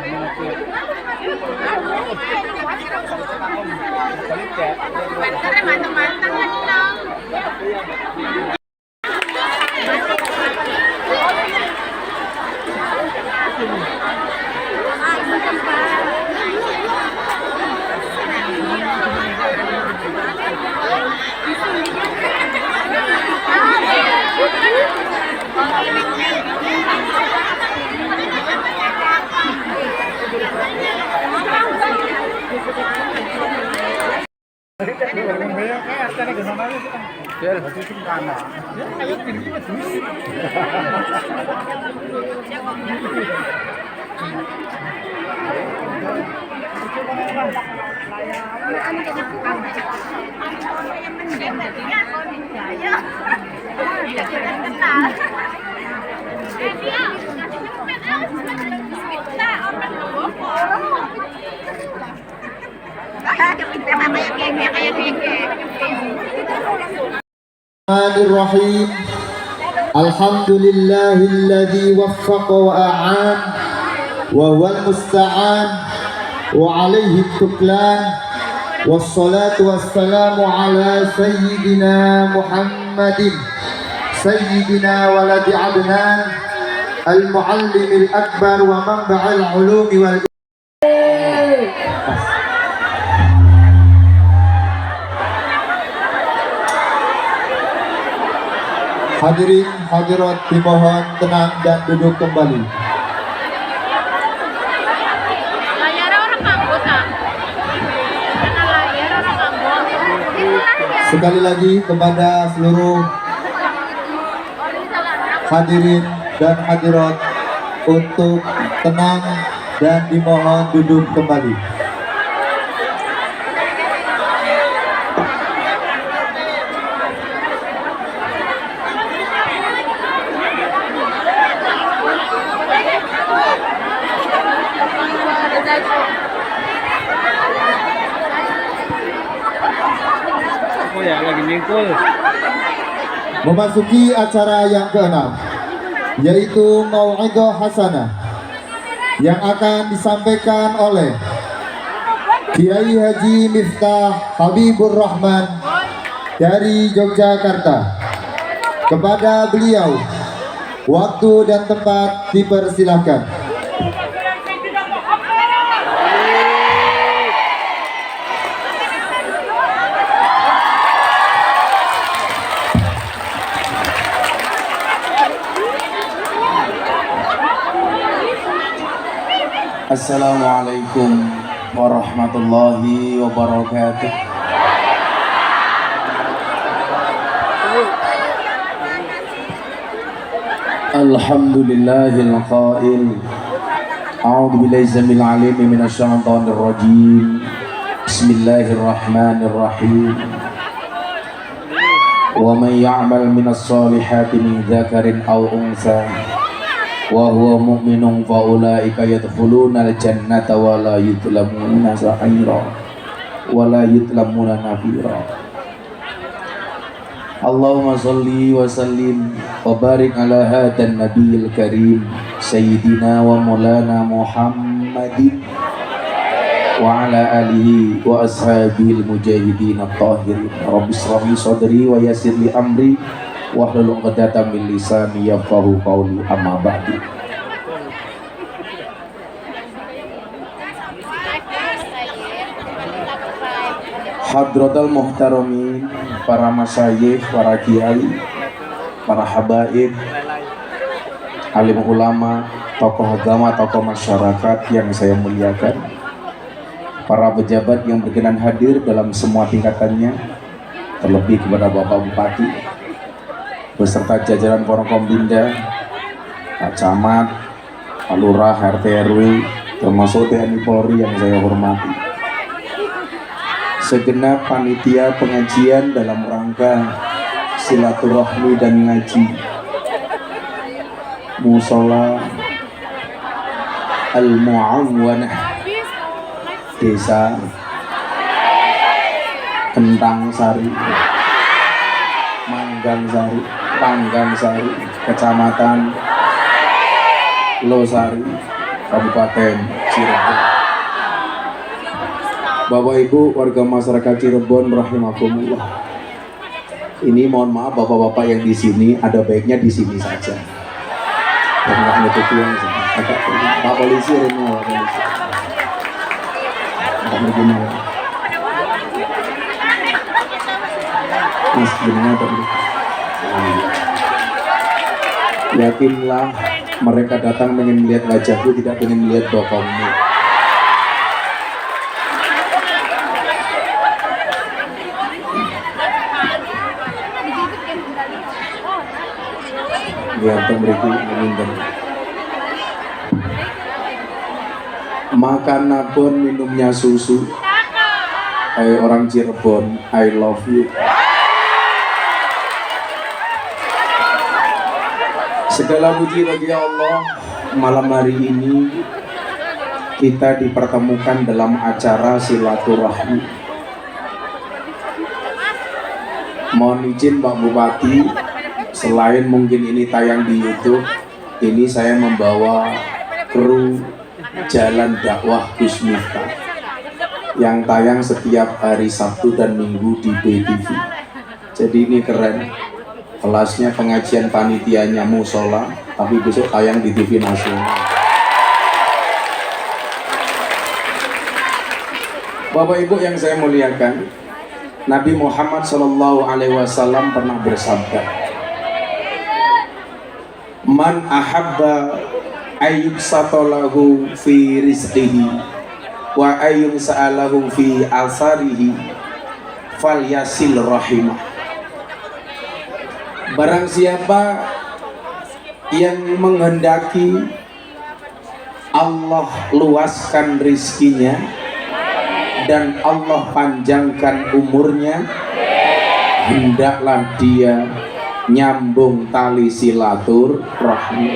Bismillahirrahmanirrahim. Alhamdulillahilladzi waffaqa wa a'an wa huwal musta'an wa alaihi tuklan. Wassalatu wassalamu ala sayyidina Muhammadin sayyidina waladi Adnan al-muallimil akbar wa manba'al ulumi wal Hadirin hadirat dimohon tenang dan duduk kembali. Sekali lagi kepada seluruh hadirin dan hadirat untuk tenang dan dimohon duduk kembali. Memasuki acara yang ke-6, yaitu Mau'idhah Hasanah yang akan disampaikan oleh Kiai Haji Miftah Habibur Rahman dari Yogyakarta. Kepada beliau, waktu dan tempat dipersilahkan. Assalamualaikum warahmatullahi wabarakatuh. Alhamdulillahil qail. A'udzu billahi samil alim minasy syaithanir rajim. Bismillahirrahmanirrahim. Wa may ya'mal minas solihati min dzakarin aw unsa wa huwa mu'minun fa ulaika yadkhuluna al-jannata wa la yuzlamuna sa'ira wa la yuzlamuna nafira. Allahumma shalli wa sallim wa barik ala hadan nabiyil karim sayyidina wa maulana Muhammadin wa ala alihi wa ashabihil mujahidin at-tahirin. Rabbi shrah li sadri wa yassir li amri wahlul 'uqdatam min lisani yafqahu qawli, amma ba'du. Hadratul muhtaramin, para masyayikh, para kiai, para habaib, alim ulama, tokoh agama, tokoh masyarakat yang saya muliakan, para pejabat yang berkenan hadir dalam semua tingkatannya, terlebih kepada Bapak Bupati beserta jajaran Forkombinda, Pak Camat, Pak Lurah, RT RW, termasuk TNI Polri yang saya hormati, segenap panitia pengajian dalam rangka silaturahmi dan ngaji Musola Al-Mu'awwanah Desa Kentang Sari, Manggang Sari, Panggang Sari, Kecamatan Losari, Kabupaten Cirebon. Bapak Ibu warga masyarakat Cirebon rahimakumullah. Ini mohon maaf bapak-bapak yang di sini, ada baiknya di sini saja. Dan nggak nutup yang sini. Agak Pak Polisi ini Pak Polisi. Agak berguna. Mas gimana tadi? Yakinlah mereka datang ingin melihat wajahku, tidak ingin melihat bokongmu. Ganteng beriki amin. Makan pun minumnya susu. Hai orang Cirebon, I love you. Segala puji bagi Allah, malam hari ini kita dipertemukan dalam acara silaturahmi. Mohon izin Pak Bupati, selain mungkin ini tayang di YouTube, ini saya membawa kru Jalan Dakwah Gus Miftah yang tayang setiap hari Sabtu dan Minggu di BTV. Jadi ini keren. Kelasnya pengajian panitianya musola, tapi besok tayang di TV nasional. Bapak Ibu yang saya muliakan, Nabi Muhammad SAW pernah bersabda, "Man ahabba ayyub satolahu fi rizqihi wa ayyum sa'alahu fi asarihi fal yasil rahimah." Barang siapa yang menghendaki Allah luaskan rizkinya dan Allah panjangkan umurnya, hendaklah dia nyambung tali silaturahmi.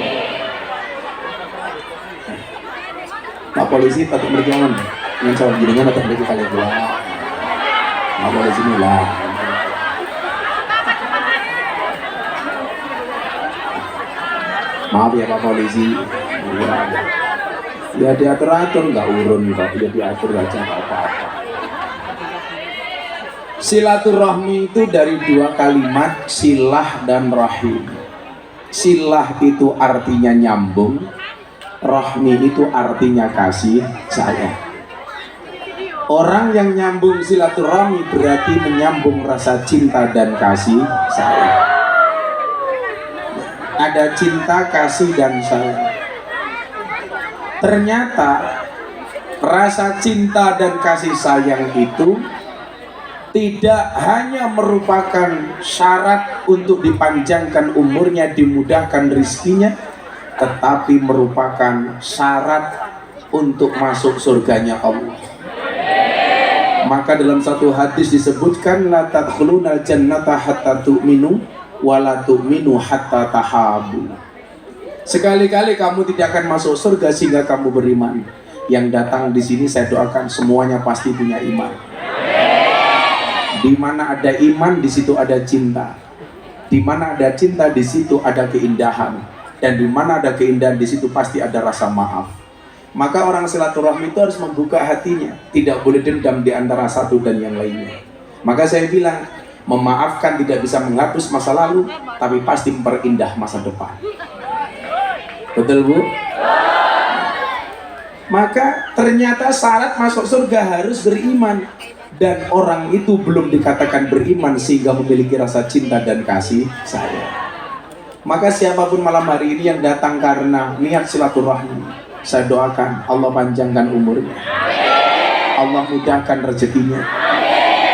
Pak Polisi patut berjalan dengan cara jenengan atau bagi kalian dua. Pak Polisi inilah. Maaf ya Pak Polisi, ya diatur-atur nggak urun kok, ya diatur aja nggak apa-apa. Silaturahmi itu dari dua kalimat, silah dan rahim. Silah itu artinya nyambung, rahmi itu artinya kasih sayang. Orang yang nyambung silaturahmi berarti menyambung rasa cinta dan kasih sayang. Ada cinta, kasih, dan sayang. Ternyata rasa cinta dan kasih sayang itu tidak hanya merupakan syarat untuk dipanjangkan umurnya, dimudahkan rizkinya, tetapi merupakan syarat untuk masuk surganya Allah. Maka dalam satu hadis disebutkan, la tadkhulunal jannata hatta tu'minu wala tu'minu hatta tahabu. Sekali-kali kamu tidak akan masuk surga sehingga kamu beriman. Yang datang di sini saya doakan semuanya pasti punya iman. Di mana ada iman, di situ ada cinta. Di mana ada cinta, di situ ada keindahan. Dan di mana ada keindahan, di situ pasti ada rasa maaf. Maka orang silaturahmi itu harus membuka hatinya, tidak boleh dendam di antara satu dan yang lainnya. Maka saya bilang, memaafkan tidak bisa menghapus masa lalu, tapi pasti memperindah masa depan. Betul Bu? Maka ternyata syarat masuk surga harus beriman. Dan orang itu belum dikatakan beriman sehingga memiliki rasa cinta dan kasih sayang. Maka siapapun malam hari ini yang datang karena niat silaturahmi, saya doakan Allah panjangkan umurnya, Allah mudahkan rezekinya.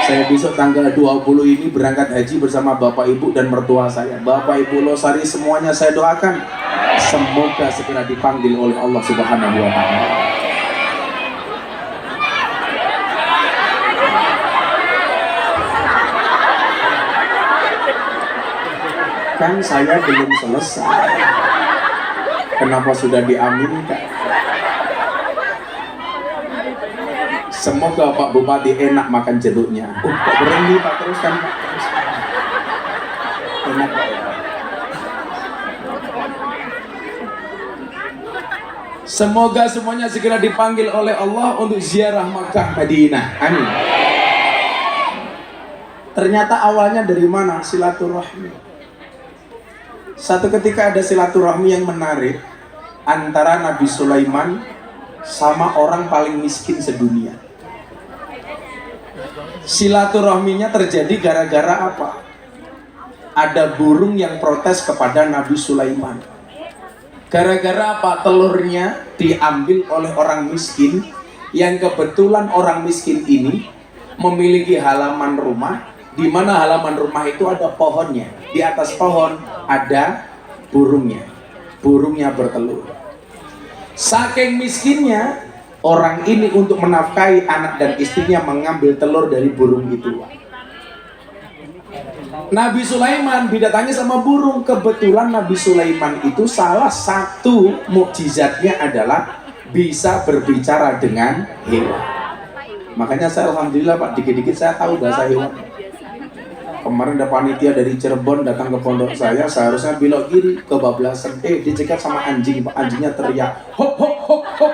Saya besok tanggal 20 ini berangkat haji bersama Bapak Ibu dan mertua saya, Bapak Ibu Losari, semuanya saya doakan semoga segera dipanggil oleh Allah Subhanahu wa Ta'ala. Kan saya belum selesai, kenapa sudah diaminkan? Semoga Pak Bupati enak makan jeruknya. Kok berhenti Pak, teruskan Pak, teruskan. Enak Pak. Semoga semuanya segera dipanggil oleh Allah untuk ziarah Makkah Madinah. Amin. Ternyata awalnya dari mana? Silaturahmi. Satu ketika ada silaturahmi yang menarik antara Nabi Sulaiman sama orang paling miskin sedunia. Silaturahminya terjadi gara-gara apa? Ada burung yang protes kepada Nabi Sulaiman. Gara-gara apa? Telurnya diambil oleh orang miskin, yang kebetulan orang miskin ini memiliki halaman rumah, di mana halaman rumah itu ada pohonnya. Di atas pohon ada burungnya. Burungnya bertelur. Saking miskinnya orang ini untuk menafkahi anak dan istrinya mengambil telur dari burung itu. Nabi Sulaiman didatangi sama burung. Kebetulan Nabi Sulaiman itu salah satu mukjizatnya adalah bisa berbicara dengan hewan. Makanya saya alhamdulillah Pak, dikit-dikit saya tahu bahasa hewan. Kemarin ada panitia dari Cirebon datang ke pondok saya, seharusnya belok kiri kebablasan, dicegat sama anjing Pak, anjingnya teriak hop hop hop hop.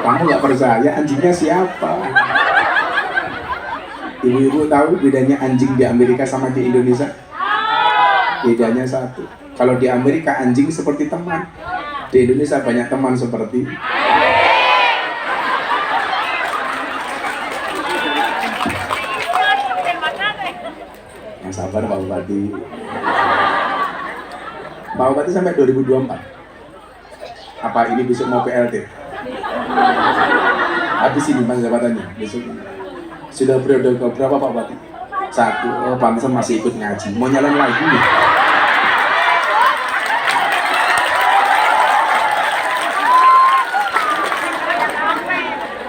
Kamu nggak percaya anjingnya siapa? Ibu-ibu tahu bedanya anjing di Amerika sama di Indonesia? Bedanya satu. Kalau di Amerika anjing seperti teman, di Indonesia banyak teman seperti yang sabar Pak Bupati. Pak Bupati sampai 2024. Apa ini besok mau PLT? Habis ini masa jabatannya besok. Sudah periode berapa Pak Bupati? 1. Oh, pantesan masih ikut ngaji. Mau nyalon lagi nih.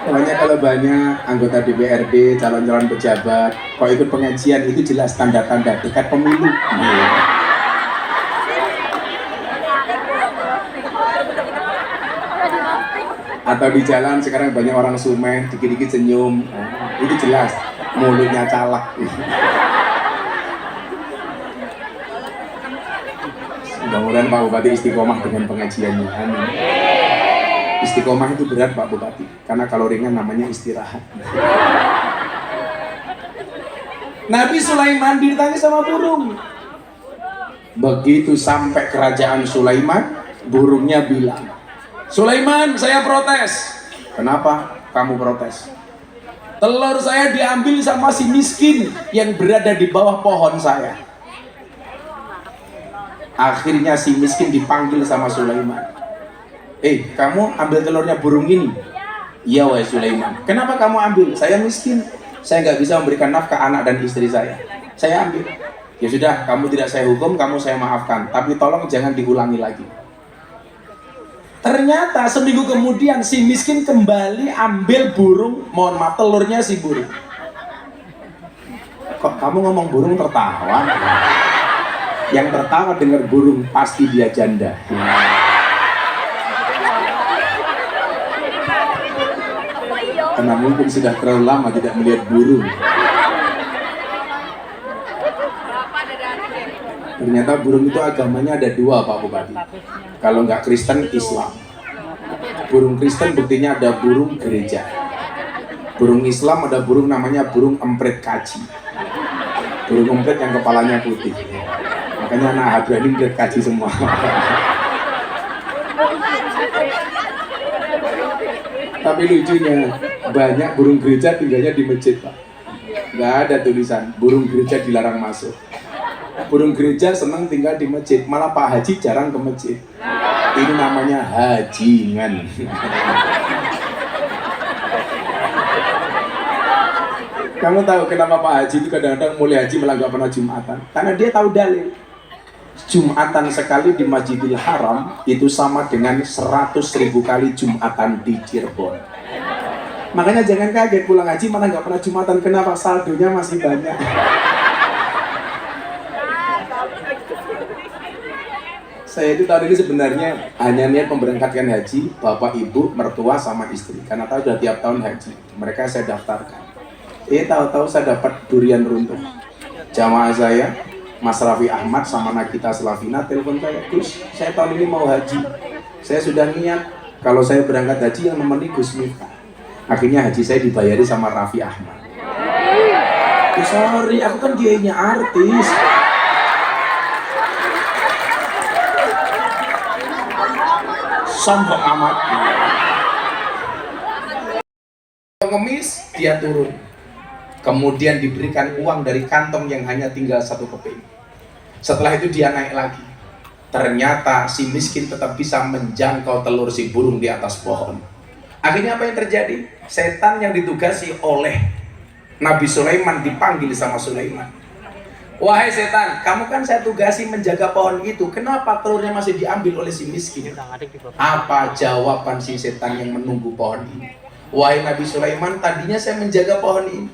Pokoknya kalau banyak anggota DPRD, calon-calon pejabat, kalau ikut pengajian itu jelas tanda-tanda dekat pemilu. Atau di jalan sekarang banyak orang sumeh, dikit-dikit senyum, itu jelas mulutnya calak. Mudah-mudahan Pak Bupati istiqomah dengan pengajiannya. Amin. Istiqomah itu berat Pak Bupati, karena kalau ringan namanya istirahat. Nabi Sulaiman ditanya sama burung. Begitu sampai kerajaan Sulaiman, burungnya bilang, Sulaiman, saya protes. Kenapa kamu protes? Telur saya diambil sama si miskin yang berada di bawah pohon saya. Akhirnya si miskin dipanggil sama Sulaiman. Kamu ambil telurnya burung ini? Iya wahai Sulaiman. Kenapa kamu ambil? Saya miskin, saya nggak bisa memberikan nafkah anak dan istri saya. Saya ambil. Ya sudah, kamu tidak saya hukum, kamu saya maafkan. Tapi tolong jangan diulangi lagi. Ternyata seminggu kemudian si miskin kembali ambil burung, mohon maaf telurnya si burung. Kok kamu ngomong burung tertawa? Yang tertawa dengar burung pasti dia janda. Karena mungkin sudah terlalu lama tidak melihat burung. Ternyata burung itu agamanya ada 2 Pak Bupati. Kalau nggak Kristen, Islam. Burung Kristen buktinya ada burung gereja. Burung Islam ada burung namanya burung emprit kaji. Burung emprit yang kepalanya putih. Makanya anak Habrani emprit kaji semua. Tapi lucunya banyak burung gereja tinggalnya di masjid Pak. Nggak ada tulisan burung gereja dilarang masuk. Burung gereja senang tinggal di masjid, malah Pak Haji jarang ke masjid. Ini namanya hajingan. Kamu tahu kenapa Pak Haji itu kadang-kadang mulai haji malah nggak pernah Jumatan? Karena dia tahu dalil. Jumatan sekali di Masjidil Haram itu sama dengan 100.000 kali Jumatan di Cirebon. Makanya jangan kaget pulang haji malah nggak pernah Jumatan. Kenapa? Saldonya masih banyak. Saya itu tadi ini sebenarnya hanya niat memberangkatkan haji bapak ibu mertua sama istri, karena tahu sudah tiap tahun haji mereka saya daftarkan. Tahu-tahu saya dapat durian runtuh. Jamaah saya, Mas Raffi Ahmad sama Nagita Slavina telepon saya, Gus, saya tahun ini mau haji. Saya sudah niat kalau saya berangkat haji yang nemeni Gus Miftah. Akhirnya haji saya dibayari sama Raffi Ahmad. Sorry, aku kan kiainya artis. Sombong amat. Pengemis dia turun, kemudian diberikan uang dari kantong yang hanya tinggal 1 keping. Setelah itu dia naik lagi. Ternyata si miskin tetap bisa menjangkau telur si burung di atas pohon. Akhirnya apa yang terjadi? Setan yang ditugasi oleh Nabi Sulaiman dipanggil sama Sulaiman. Wahai setan, kamu kan saya tugasi menjaga pohon itu, kenapa telurnya masih diambil oleh si miskin? Apa jawaban si setan yang menunggu pohon ini? Wahai Nabi Sulaiman, tadinya saya menjaga pohon ini,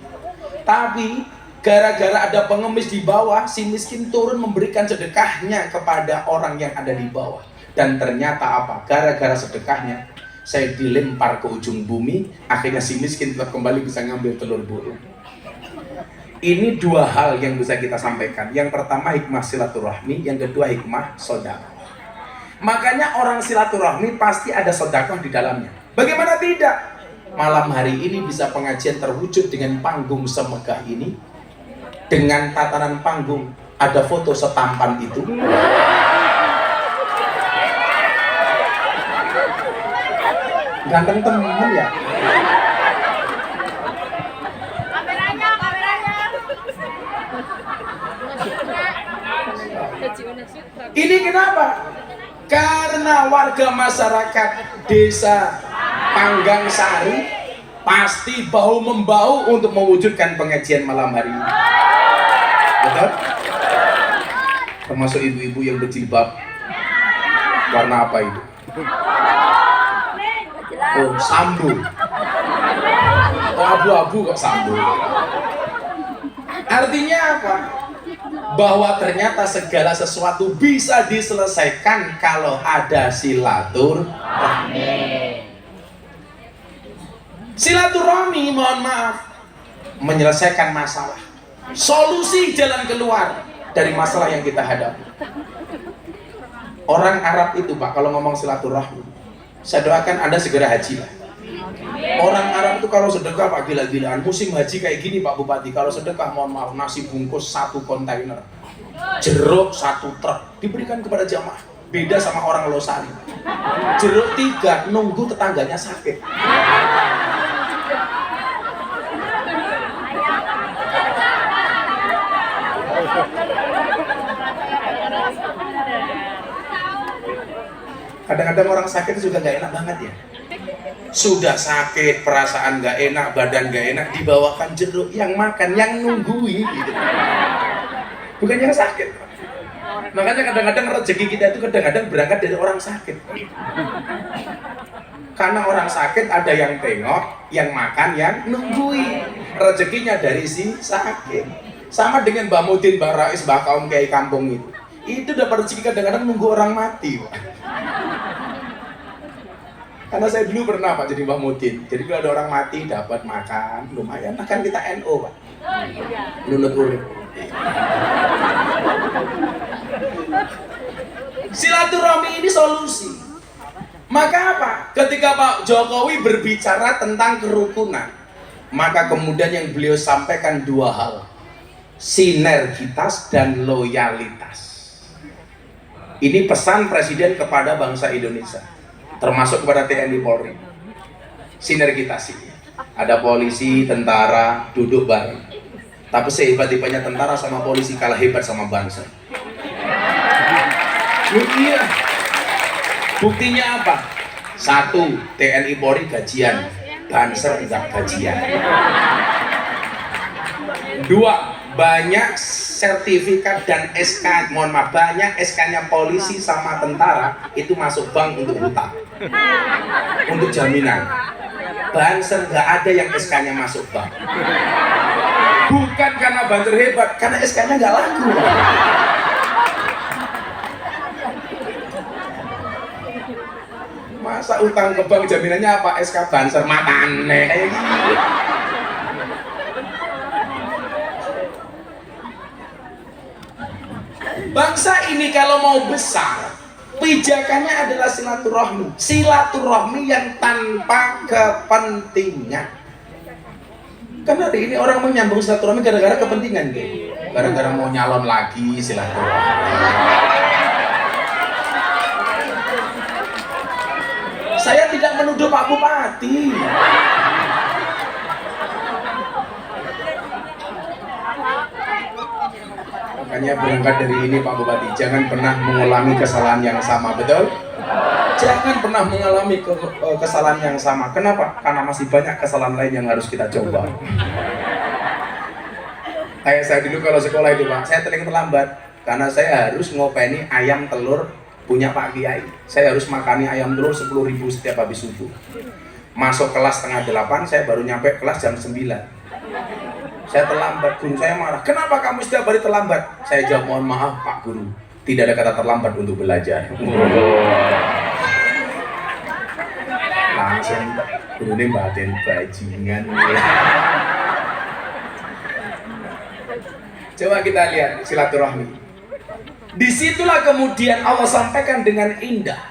tapi gara-gara ada pengemis di bawah, si miskin turun memberikan sedekahnya kepada orang yang ada di bawah. Dan ternyata apa? Gara-gara sedekahnya, saya dilempar ke ujung bumi, akhirnya si miskin tetap kembali bisa ngambil telur burung. Ini 2 hal yang bisa kita sampaikan. Yang pertama hikmah silaturahmi, yang kedua hikmah sedekah. Makanya orang silaturahmi pasti ada sedekah di dalamnya. Bagaimana tidak? Malam hari ini bisa pengajian terwujud dengan panggung semegah ini, dengan tatanan panggung ada foto setampan itu. Ganteng temen ya. Ini kenapa? Karena warga masyarakat desa Panggang Sari pasti bahu-membahu untuk mewujudkan pengajian malam hari ini. Betul? Termasuk ibu-ibu yang berjilbab. Warna apa itu? Oh, sambu. Oh, abu-abu kok sambu. Artinya apa? Bahwa ternyata segala sesuatu bisa diselesaikan kalau ada silaturahmi. Silaturahmi, mohon maaf, menyelesaikan masalah, solusi jalan keluar dari masalah yang kita hadapi. Orang Arab itu Pak, kalau ngomong silaturahmi, saya doakan Anda segera haji lah. Orang Arab itu kalau sedekah Pak gila-gilaan. Musim haji kayak gini Pak Bupati, kalau sedekah mohon maaf, nasi bungkus 1 kontainer, jeruk 1 truk diberikan kepada jamaah. Beda sama orang Losari, jeruk 3 nunggu tetangganya sakit. Kadang-kadang orang sakit itu juga gak enak banget ya. Sudah sakit, perasaan gak enak, badan gak enak, dibawakan jeruk, yang makan, yang nunggui gitu. Bukan yang sakit. Makanya kadang-kadang rezeki kita itu kadang-kadang berangkat dari orang sakit. Karena orang sakit ada yang tengok, yang makan, yang nunggui. Rezekinya dari si sakit. Sama dengan Mbak Mudin, Mbak Rais, Mbak Kaum Kiai Kampung itu. Itu dapat rezeki kadang-kadang nunggu orang mati Pak. Karena saya dulu pernah Pak jadi Mbah Mudin. Jadi kalau ada orang mati dapat makan, lumayan. Nah kan kita NO Pak. Nunut urip. Silaturahmi ini solusi. Maka apa? Ketika Pak Jokowi berbicara tentang kerukunan, maka kemudian yang beliau sampaikan 2 hal. Sinergitas dan loyalitas. Ini pesan Presiden kepada bangsa Indonesia, termasuk kepada TNI Polri. Sinergitas ini. Ada polisi, tentara, duduk bareng. Tapi sehebat-hebatnya tentara sama polisi kalah hebat sama bangsa. Iya. Buktinya apa? 1, TNI Polri gajian, Banser enggak gajian. 2, banyak sertifikat dan SK, mohon maaf, banyak SK-nya polisi sama tentara itu masuk bank untuk hutang, untuk jaminan. Banser nggak ada yang SK-nya masuk bank. Bukan karena Banser hebat, karena SK-nya nggak laku. Masa utang ke bank jaminannya apa? SK Banser matane kayak gitu. Bangsa ini kalau mau besar, pijakannya adalah silaturahmi. Silaturahmi yang tanpa kepentingan. Karena hari ini orang menyambung silaturahmi gara-gara kepentingan, gitu. Gara-gara mau nyalon lagi silaturahmi. Saya tidak menuduh Pak Bupati. Makanya berangkat dari ini Pak Bupati, jangan pernah mengulangi kesalahan yang sama, betul? Jangan pernah mengalami kesalahan yang sama. Kenapa? Karena masih banyak kesalahan lain yang harus kita coba. Kayak saya dulu kalau sekolah itu Pak, saya terlambat karena saya harus ngopeni ayam telur punya Pak Kiai. Saya harus makani ayam telur 10.000 setiap habis subuh. Masuk kelas setengah 8, saya baru nyampe kelas jam 9. Saya terlambat, guru saya marah. Kenapa kamu setiap hari terlambat? Saya jawab, mohon maaf Pak Guru, tidak ada kata terlambat untuk belajar. Langsung guru ini batin bajingan. Coba kita lihat silaturahmi. Disitulah kemudian Allah sampaikan dengan indah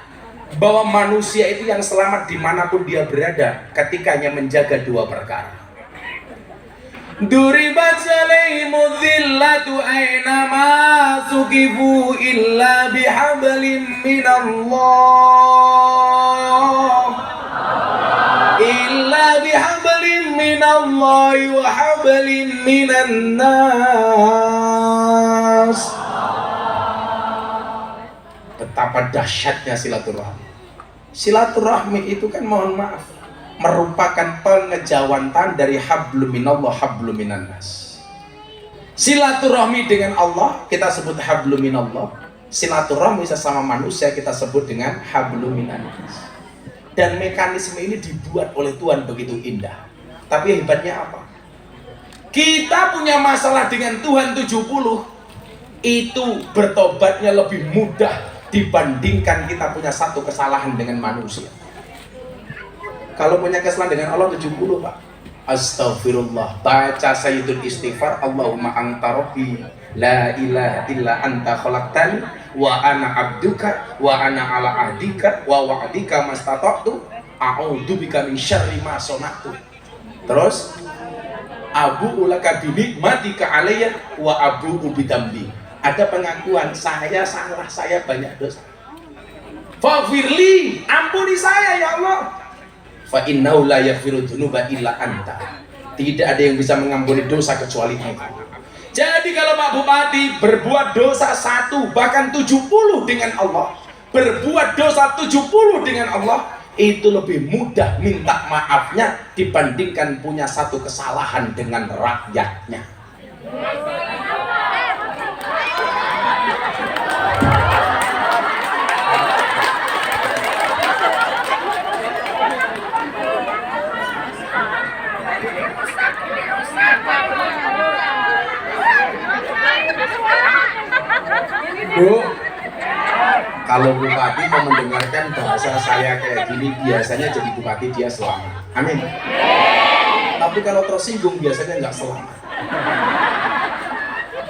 bahwa manusia itu yang selamat dimanapun dia berada ketika hanya menjaga dua perkara. Duribat alaihimudz zillatu aynama suqifu illa bihablim minallahi wa hablim minan nas. Betapa dahsyatnya silaturahmi. Silaturahmi itu kan mohon maaf merupakan pengejawantan dari hablum minallah hablum minan nas. Silaturahmi dengan Allah kita sebut hablum minallah. Silaturahmi sesama manusia kita sebut dengan hablum minan nas. Dan mekanisme ini dibuat oleh Tuhan begitu indah. Tapi hebatnya apa? Kita punya masalah dengan Tuhan 70, itu bertobatnya lebih mudah dibandingkan kita punya satu kesalahan dengan manusia. Kalau punya kesalahan dengan Allah 70 Pak, astagfirullah, baca sayyidul istighfar, Allahumma anta rabbi la ilaha illa anta khalaqtani wa ana abduka wa ana ala ahdika wa wa'dika mastata'tu a'udzubika min syarri ma sana'tu. Terus abu ulaka bi matika alayya wa abu bidambi. Ada pengakuan saya salah, saya banyak dosa. Faghfirli, ampuni saya ya Allah. Fa innahu la yaghfiru dzunuba illa anta. Tidak ada yang bisa mengampuni dosa kecuali Engkau. Jadi kalau Pak Bupati berbuat dosa 1 bahkan 70 dengan Allah, berbuat dosa 70 dengan Allah, itu lebih mudah minta maafnya dibandingkan punya satu kesalahan dengan rakyatnya. Bu, kalau bupati mau mendengarkan bahasa saya kayak gini, biasanya jadi bupati dia selamat. Amin. Tapi kalau tersinggung biasanya nggak selamat.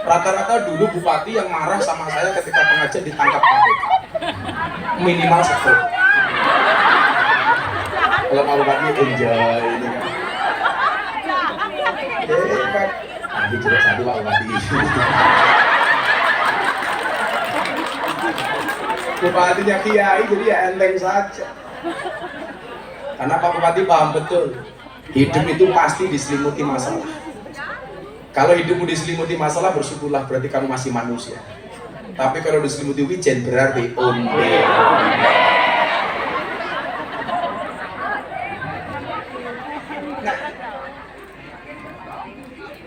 Rata-rata dulu bupati yang marah sama saya ketika pengajian ditangkap KPK minimal 1. Kalau Pak Bupati enjoy ini kan. Hebat. Nanti jelas satu Pak Bupati. Bupatinya kiai jadi ya enteng saja. Karena Pak Bupati paham betul hidup itu pasti diselimuti masalah. Kalau hidupmu diselimuti masalah, bersyukurlah, berarti kamu masih manusia. Tapi kalau diselimuti wijen berarti onde. Nah,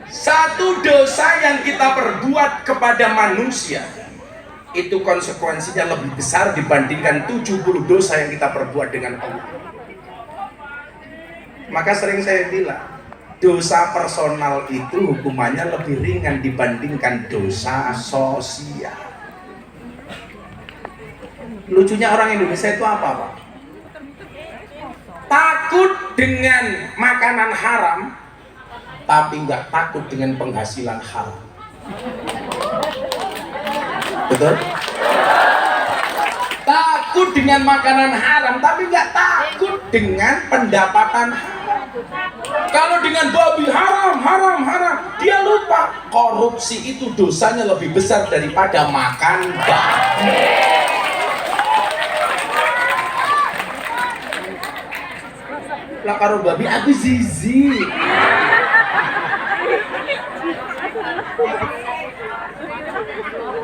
satu dosa yang kita perbuat kepada manusia itu konsekuensinya lebih besar dibandingkan 70 dosa yang kita perbuat dengan Allah. Maka sering saya bilang, dosa personal itu hukumannya lebih ringan dibandingkan dosa sosial. Lucunya orang Indonesia itu apa Pak? Takut dengan makanan haram, tapi nggak takut dengan penghasilan haram. Betul? Takut dengan makanan haram, tapi nggak takut dengan pendapatan haram. Kalau dengan babi haram, dia lupa korupsi itu dosanya lebih besar daripada makan babi. Lah karo babi aku zizi.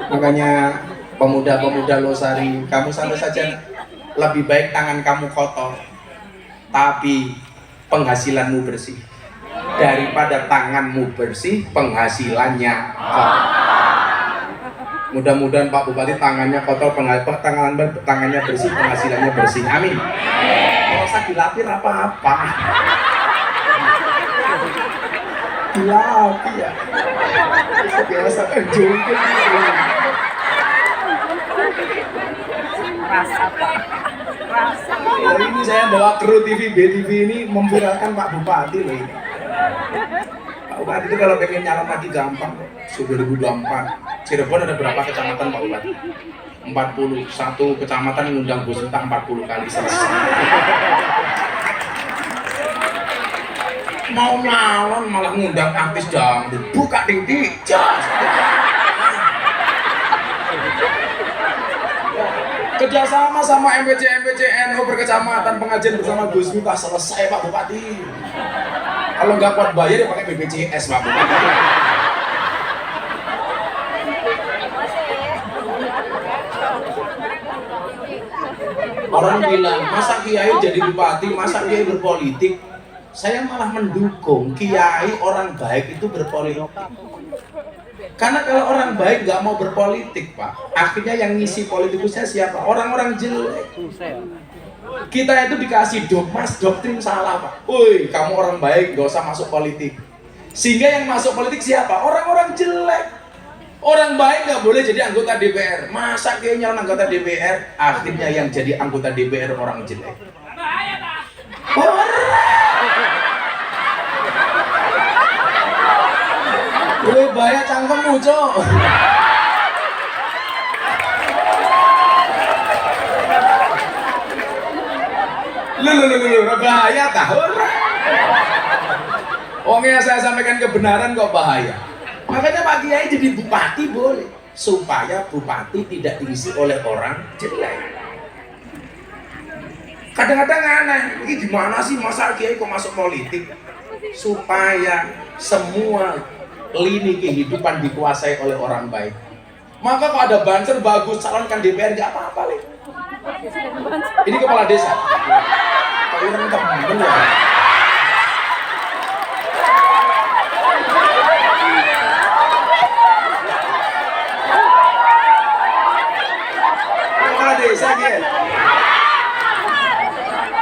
Makanya pemuda-pemuda Losari, kamu sampai saja lebih baik tangan kamu kotor tapi penghasilanmu bersih daripada tanganmu bersih penghasilannya kotor. Mudah-mudahan Pak Bupati tangannya kotor, tangannya bersih, penghasilannya bersih. Amin. Kalau usah dilapir apa-apa. Dilapir ya. Biasa jungkir. Hari ini saya bawa kru TV BTV ini memviralkan Pak Bupati loh ini. Pak Bupati itu kalau pengen nyalon lagi gampang kok. 2024 Cirebon ada berapa kecamatan Pak Bupati? 41 kecamatan ngundang Bu Sinta 40 kali selesai. Mau nyalon malah ngundang artis dangdut, buka tinggi jas. Kerjasama sama MPC NU berkecamatan, pengajian bersama Gus Miftah, selesai Pak Bupati. Kalau nggak kuat bayar ya pakai BPJS Pak Bupati. Orang bilang, masa kiai jadi bupati, masa kiai berpolitik? Saya malah mendukung kiai orang baik itu berpolitik. Karena kalau orang baik nggak mau berpolitik Pak, akhirnya yang ngisi politikusnya siapa? Orang-orang jelek. Kita itu dikasih doktrin salah Pak. Woi, kamu orang baik nggak usah masuk politik. Sehingga yang masuk politik siapa? Orang-orang jelek. Orang baik nggak boleh jadi anggota DPR. Masa kayaknya anggota DPR, akhirnya yang jadi anggota DPR orang jelek. Woi, bahaya cangkemmu, Cok. Lu, bahaya tah. Yang saya sampaikan kebenaran kok bahaya. Makanya Pak Kiai jadi bupati boleh, supaya bupati tidak diisi oleh orang jelek. Kadang-kadang aneh, ini gimana sih masa Kiai kok masuk politik? Supaya semua lini kehidupan dikuasai oleh orang baik. Maka kalau ada banser bagus, calonkan DPR nggak apa-apa leh. Ini kepala desa. Kok orang temen ya? Kepala desa gitu.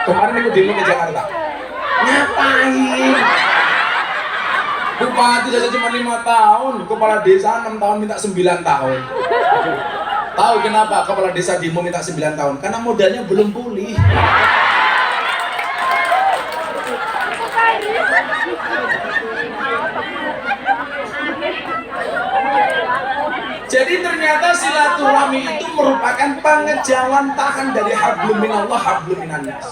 Kemarin aku demo ke Jakarta. Ngapain? Bupati saja cuma 5 tahun, kepala desa 6 tahun minta 9 tahun. Tahu kenapa kepala desa demo minta 9 tahun? Karena modalnya belum pulih. Jadi ternyata silaturahmi itu merupakan pengejawantahan dari hablum minallah hablum minannas.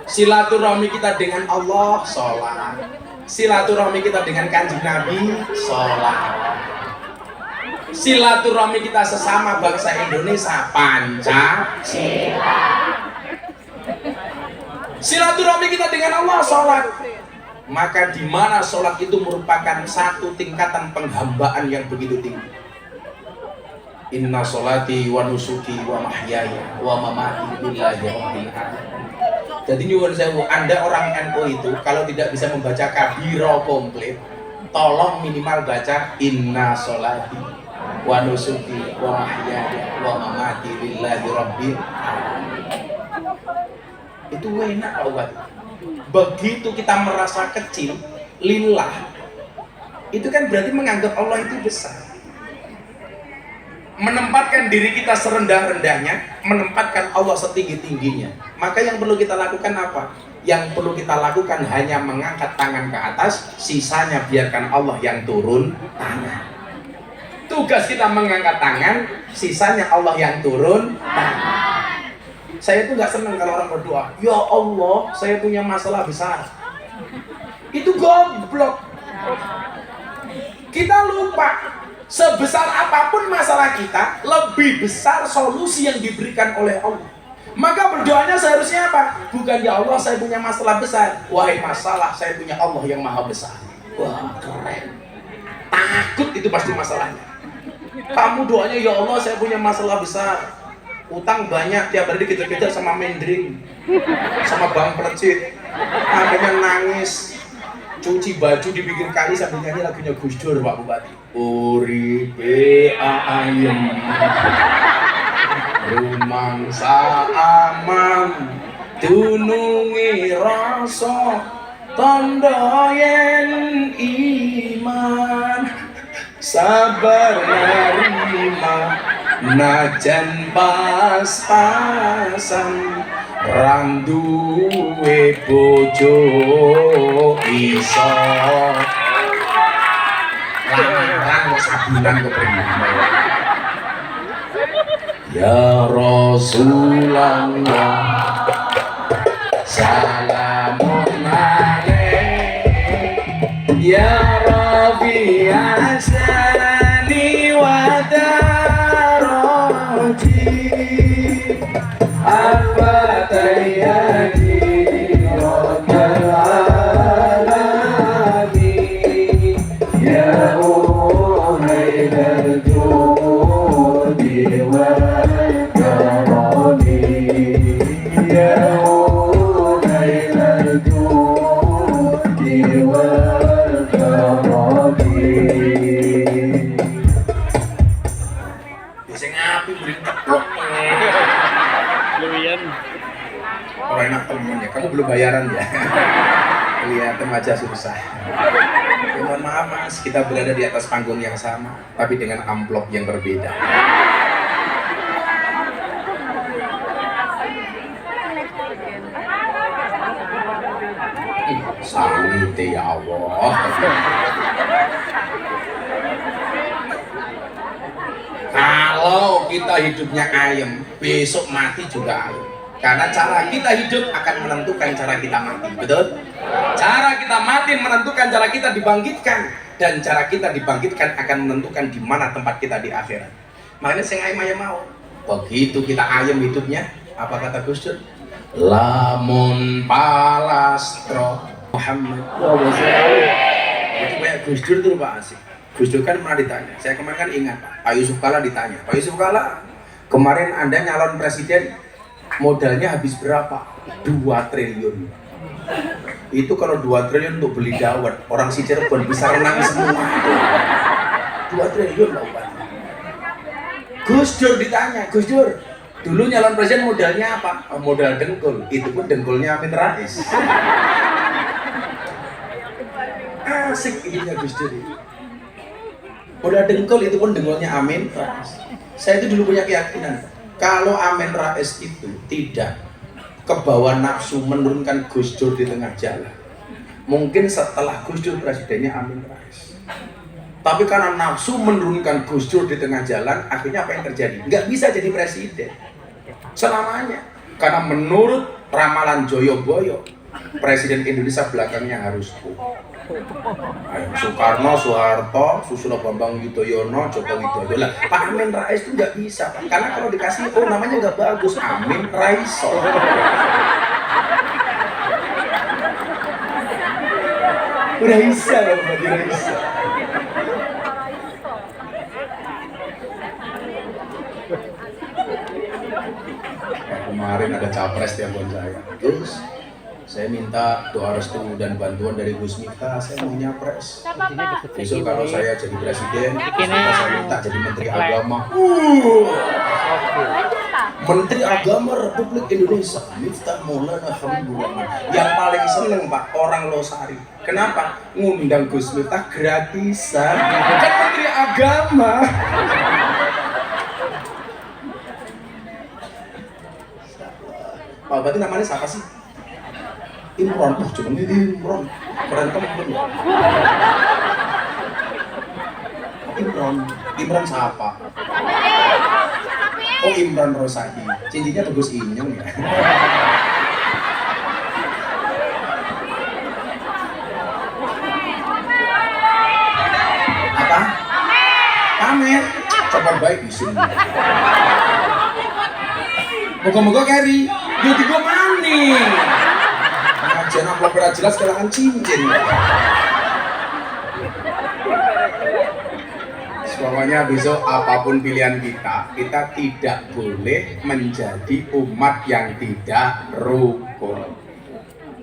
Silaturahmi kita dengan Allah, sholat. Silaturahmi kita dengan Kanjeng Nabi, sholat. Silaturahmi kita sesama bangsa Indonesia, Pancasila. Silaturahmi kita dengan Allah, sholat. Maka di mana sholat itu merupakan satu tingkatan penghambaan yang begitu tinggi. Inna sholati wa nusuki wa mahyaya wa mamati lillahi rabbil alamin. Jadi nyuwun sewu, Anda orang NU itu kalau tidak bisa membaca kabiro komplit, tolong minimal baca inna sholati wa nusuki wa mahyaya wa mamati lillahi rabbil alamin. Itu enak Pak Bupati. Begitu kita merasa kecil, lillah, itu kan berarti menganggap Allah itu besar. Menempatkan diri kita serendah-rendahnya, menempatkan Allah setinggi-tingginya. Maka yang perlu kita lakukan apa? Yang perlu kita lakukan hanya mengangkat tangan ke atas, sisanya biarkan Allah yang turun tangan. tugas kita mengangkat tangan, sisanya Allah yang turun tangan. Saya tuh nggak senang kalau orang berdoa, ya Allah, saya punya masalah besar. Itu goblok. Kita lupa, sebesar apapun masalah kita, lebih besar solusi yang diberikan oleh Allah. Maka berdoanya seharusnya apa? Bukan ya Allah, saya punya masalah besar. Wahai masalah, saya punya Allah yang maha besar. Wah, keren. Takut itu pasti masalahnya. Kamu doanya, ya Allah, saya punya masalah besar. Utang banyak, tiap hari dikejar-kejar sama mendring, sama bang pelecit. Akhirnya nangis, cuci baju di pinggir kali sambil nyanyi lagunya Gus Dur, Pak Bupati. Uripe ayem, rumangsa aman, dunungi rasa, tondo yen iman, sabar nerima, najan pas-pasan, randuwe bojo iso larang sabunan kepriman. Ya Rasulullah salamun alaik, ya Rabbi asani wa darati, apa tayyadi rabbal alamin, ya uhaidal judi wal karami, ya uhaidal judi wal karami. Bisa ngapi beri teplok. Orang enak temen ya, kamu belum bayaran ya? Kelihatan aja susah. Ya, mohon maaf mas, kita berada di atas panggung yang sama, tapi dengan amplop yang berbeda. Santai ya Allah. Kalau kita hidupnya ayem, besok mati juga ayem. Karena cara kita hidup akan menentukan cara kita mati, betul? Cara kita mati menentukan cara kita dibangkitkan, dan cara kita dibangkitkan akan menentukan di mana tempat kita di akhirat. Makanya saya ayem mau. Begitu kita ayem hidupnya, apa kata Gus Dur? Lamun palastro Muhammad. Itu kayak Gus Dur tuh Pak Asik. Gus Dur kan pernah ditanya, saya kemarin kan ingat Pak Yusuf Kalla ditanya, Pak Yusuf Kalla, kemarin Anda nyalon presiden, modalnya habis berapa? 2 triliun. Itu kalau 2 triliun untuk beli dawet, orang si Cirebon bisa renang semua. 2 triliun Pak Bupati. Gus Dur ditanya, Gus Dur, dulu nyalon presiden modalnya apa? Oh, modal dengkul, itu pun dengkulnya Amin Rais. Asik ininya Gus Dur. Modal dengkul itu pun dengkulnya Amin Rais. Saya itu dulu punya keyakinan, kalau Amin Rais itu tidak kebawa nafsu menurunkan Gus Dur di tengah jalan, mungkin setelah Gus Dur presidennya Amin Rais. Tapi karena nafsu menurunkan Gus Dur di tengah jalan, akhirnya apa yang terjadi? Nggak bisa jadi presiden selamanya. Karena menurut ramalan Joyoboyo, presiden Indonesia belakangnya harus full. Soekarno, Soeharto, Susilo Bambang Yudhoyono, Joko Widodo. Lah, Pak Amin Rais itu nggak bisa, Pak. Karena kalau dikasih, oh namanya nggak bagus, Amin Raiso. Udah bisa ya, berarti Raisa. Kemarin ada capres telepon saya, Gus, saya minta doa restu dan bantuan dari Gus Miftah, saya mau nyapres. Besok kalau saya jadi presiden, saya minta jadi menteri agama. Menteri Agama Republik Indonesia, Miftah Maulana Habibur. Yang paling seneng Pak, orang Losari. Kenapa? Ngundang Gus Miftah gratisan. Kan Menteri Agama. Pak, berarti namanya siapa sih? Imron, cuma Imron, keren temen ya. Imron. Imron siapa? Oh Imron Rosadi, cincinnya bagus inyong ya. Apa? Pamer. Coba baik di sini. Moga-moga Kerry, beauty gue maning. Ngajian upload jelas kelangan cincin. Pokoknya besok apapun pilihan kita, kita tidak boleh menjadi umat yang tidak rukun.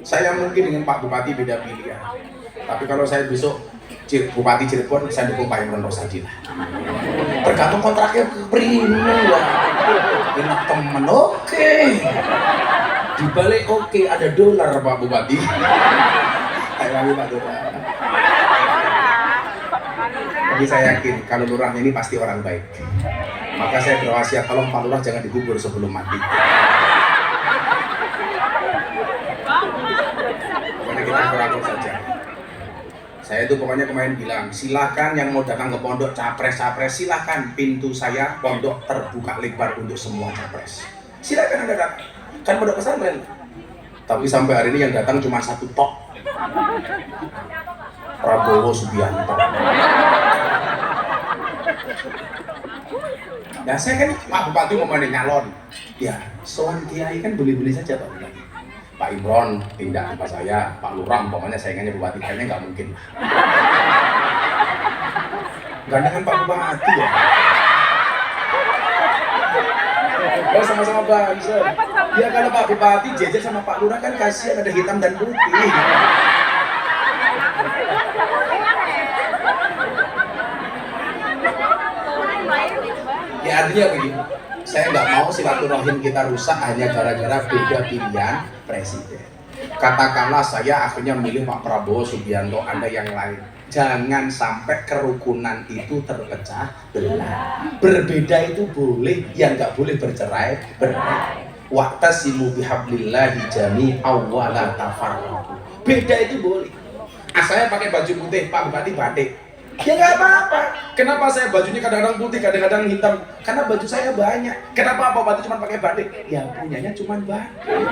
Saya mungkin dengan Pak Bupati beda pilihan, tapi kalau saya besok Bupati Cirebon, saya dukung Pak Imron Rosadi lah. Tergantung kontraknya prima lah. Enak temen, oke. Dibalik oke, ada dolar Pak Bupati. Ayo lagi Pak dolar. Tapi saya yakin kalau lurahnya ini pasti orang baik. Maka saya berwasiat tolong Pak Lurah jangan dikubur sebelum mati. Pokoknya kita berakur saja. Saya itu pokoknya kemarin bilang, silahkan yang mau datang ke pondok capres-capres, silahkan, pintu saya pondok terbuka lebar untuk semua capres. Silahkan Anda datang, kan pondok pesantren. Tapi sampai hari ini yang datang cuma satu tok, Prabowo Subianto. Ya saya kan Pak Bupati mau nyalon, ya soal kiai kan boleh-boleh saja Pak Bupati. Pak Imron pindah tempat saya, Pak Lurah umpamanya saingannya Bupati, kayaknya nggak mungkin. Gandengan Pak Bupati ya. Oh sama-sama Banser. Ya kalau Pak Bupati jejer sama Pak Lurah kan kasihan ada hitam dan putih. Ya artinya begini, saya nggak mau silaturahim kita rusak hanya gara-gara beda pilihan presiden. Katakanlah saya akhirnya milih Pak Prabowo Subianto, Anda yang lain. Jangan sampai kerukunan itu terpecah belah. Berbeda itu boleh, yang nggak boleh bercerai berai. Wa'tasimu bihablillahi jami'an wa la tafarraqu. Beda itu boleh. Saya pakai baju putih, Pak Bupati batik. Ya nggak apa-apa. Kenapa saya bajunya kadang-kadang putih, kadang-kadang hitam? Karena baju saya banyak. Kenapa Pak Bupati cuma pakai batik? Ya punyanya cuma batik.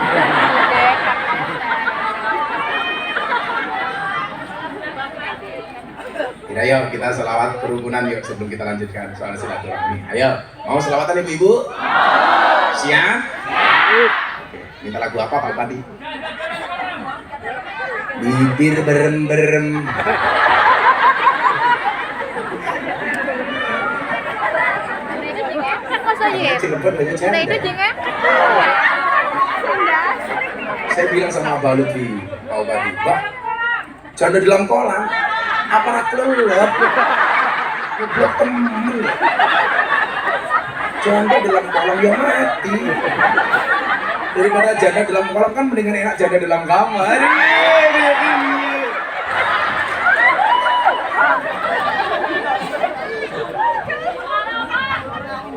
Ayo kita selawat kerukunan yuk sebelum kita lanjutkan soal silaturahmi. Ayo, mau selawatan ibu-ibu? Siap? Oke, minta lagu apa Pak Bupati? Bibir berem-berem. Cirebon banyak janda. Saya bilang sama Abah Lutfi, Pak Bupati, Pak, janda dalam kolam, apa rak kelelep? Goblok temen. Janda dalam kolam ya mati. Daripada janda dalam kolam kan mendingan enak janda dalam kamar.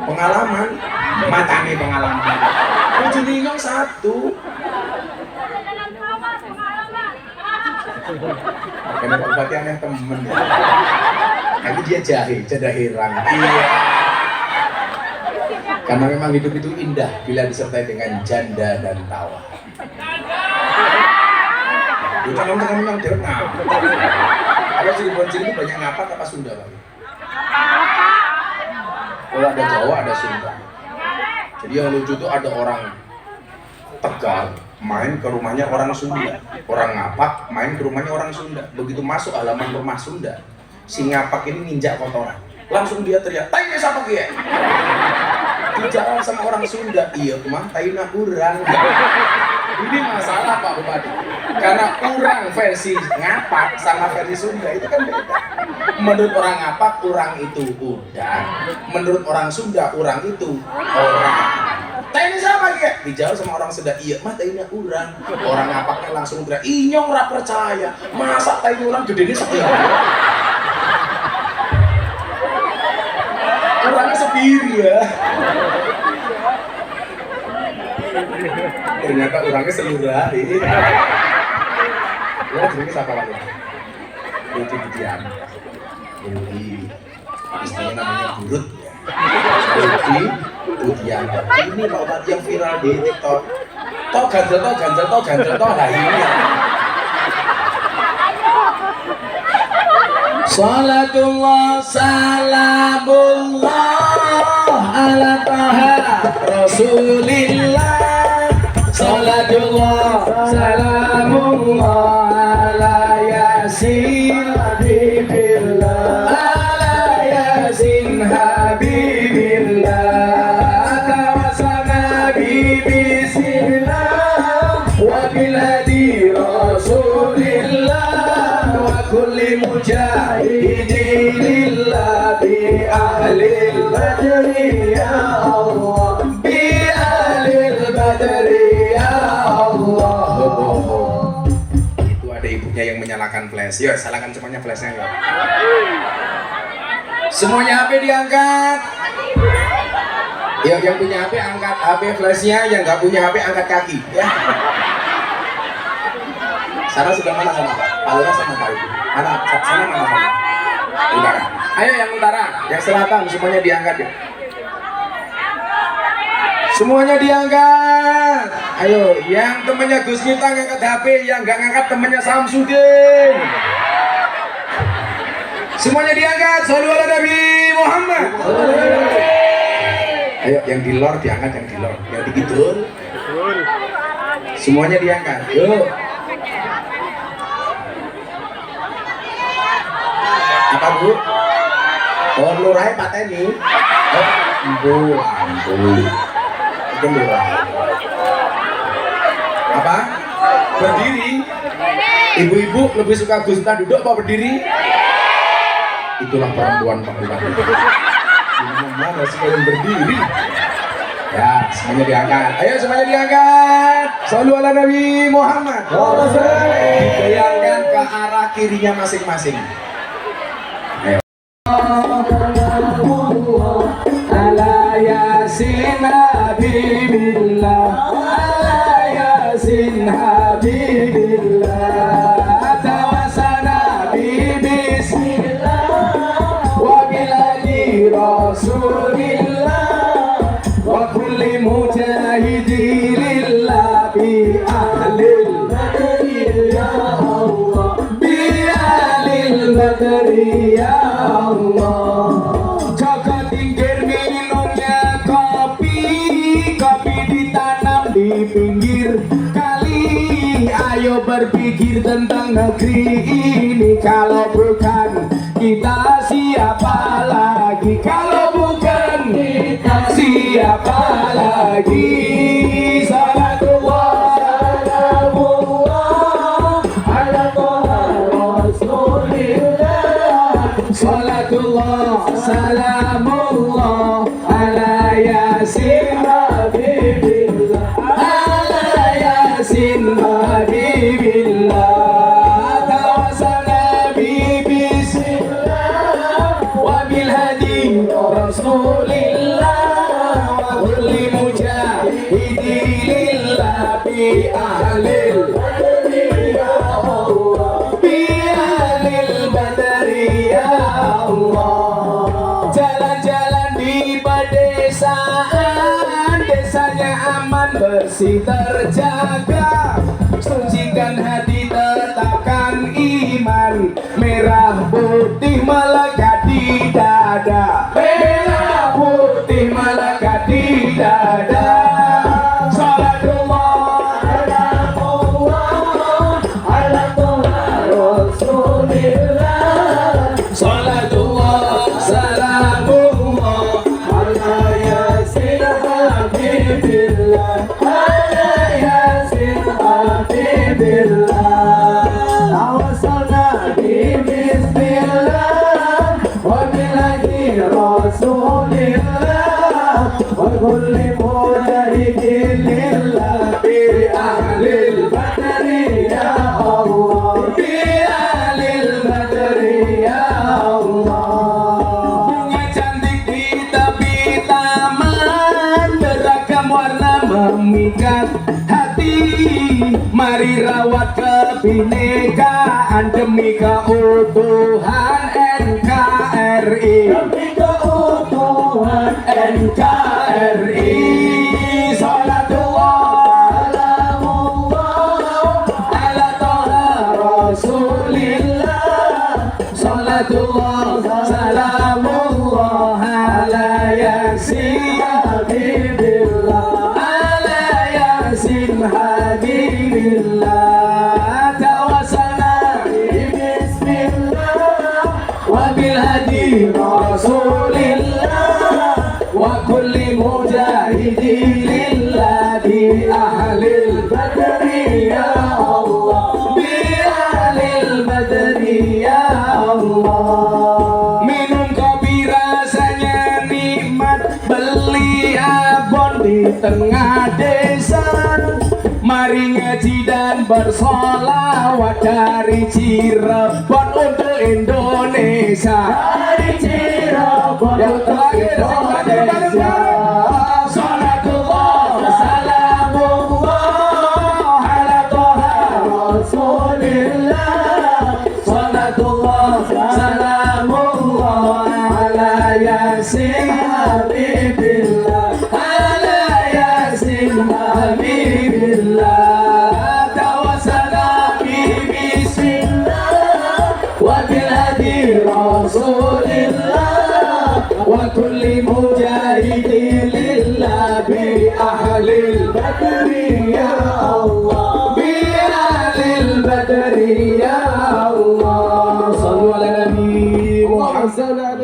Pengalaman, matane pengalaman. Baju ninong satu. Karena Pak Bupati aneh temen. Tapi dia jahe, janda herang. Iya. Karena memang hidup itu indah bila disertai dengan janda dan tawa. Bukan kamu yang dengar. Kalau Cirebon itu banyak ngapak apa Sunda Pak? Kalau ada Jawa ada Sunda. Jadi yang lucu itu ada orang Tegal main ke rumahnya orang Sunda, orang ngapak main ke rumahnya orang Sunda. Begitu masuk halaman rumah Sunda, si ngapak ini nginjak kotoran, langsung dia teriak, "Tai siapa kia?" Dijawab sama orang Sunda, "Iya mah taina kurang." Ini masalah Pak Bupati, karena kurang versi ngapak sama versi Sunda itu kan beda. Menurut orang ngapak orang itu udah, menurut orang Sunda orang itu orang. Taina siapa kia? Dijawab sama orang Sunda, "Iya mah taina kurang." Orang ngapaknya langsung teriak, "Inyong ora percaya, masa taina ulang gede ini sepi?" Orangnya sepiri ya. Ternyata orangnya seluruh hari. Ya, jenenge siapa Pak? Budi Budian. Budi. istrinya namanya Burut ya. Jadi Budiana ini obat yang viral di TikTok. Toh ganjel lah ini ya. Salatullah salamullah ala taha rasulillah. Salatullah salamullah ala yasin habibillah, ala yasin habibillah. Tawasana bismillah wa bil hadi rasulillah wa kulli mujahidin lillah bi ahlil badri ya Allah, bi ahlil badri ya Allah. Itu ada ibunya yang menyalakan flash. Yuk, salahkan semuanya flashnya yuk. Semuanya HP diangkat. Yang punya HP angkat HP flashnya, yang nggak punya HP angkat kaki ya. Sana sudah mana sama Pak? Alura sama Pak Ibu. Mana? Sana mana sama? Utara. Ayo yang utara, yang selatan semuanya diangkat ya. Semuanya diangkat. Ayo, yang temennya Gus Miftah ngangkat HP, yang nggak ngangkat temennya Samsudin. Semuanya diangkat. Shollu ala Nabi Muhammad. Ayo, yang di lor diangkat, yang di lor, yang di kidul. Semuanya diangkat. Yuk. Apa Bu? Oh, lurah pateni. Oh, Bu. Itu lurah. Apa? Berdiri. Ibu-ibu lebih suka Gus Miftah duduk apa berdiri? Itulah perempuan Pak Bupati. Mana suka yang berdiri? Ya, semuanya diangkat. Ayo semuanya diangkat. Shollu ala Nabi Muhammad. Digoyangkan ke arah kirinya masing-masing. Ala yasin habibillah, ala yasin habibillah. Tawasana bismillah wa biladi rasulillah wa kulli mujahidin lillah bi ahlil badri ya Allah, bi ahlil badri ya Allah. Jaga tingkir minumnya kopi, kopi ditanam di pinggir kali. Ayo berpikir tentang negeri ini, kalau bukan kita siapa lagi? Kalau bukan kita siapa lagi? Salatullah salamullah ala taha rasulillah. Salatullah salamullah ala yasin habibillah, ala yasin habibillah. Tawasana bismillah wa bil hadi rasulillah wa kulli mujahidin lillah bi ahlil badri ya Allah, bi ahlil badri ya Allah. Jalan-jalan di pedesaan, desanya aman bersih terjaga. Sucikan hati, tetapkan iman. Merah putih melekat di dada, merah putih melekat di dada. Salatullah salamullah ala taha rasulillah. Salatullah salamullah ala yasin habibillah, ala yasin habibillah. Tawassalna bismillah wa bil hadi rasulillah wa kulli mujahidin lillah bi ahlil badri ya Allah, bi ahlil badri ya Allah. Bunga cantik di tepi taman, beragam warna memikat hati. Mari rawat kebinekaan demi keutuhan NKRI. NKRI. Salatullah salamullah ala toha rasulillah. Salatullah salamullah ala yasin habibillah. Ala yasin habibillah. Tawassalna bismillah wa bil hadi rasulillah wa kulli mujahidin lillah bi ahlil badri ya Allah, bi ahlil badri ya Allah. Minum kopi rasanya nikmat, beli abon di tengah desa. Mari ngaji dan bersolawat dari Cirebon untuk Indonesia. Dari Cirebon untuk Indonesia. Salatullah salamullah ala toha rasulillah. Salatullah salamullah ala yasin habibillah. Ala yasin habibillah. Tawassalna bismillah wa bil hadi rasulillah wa kulli mujahidin lillah bi ahlil badri ya Allah, bi ahlil badri ya Allah. Sallu ala nabi Muhammad.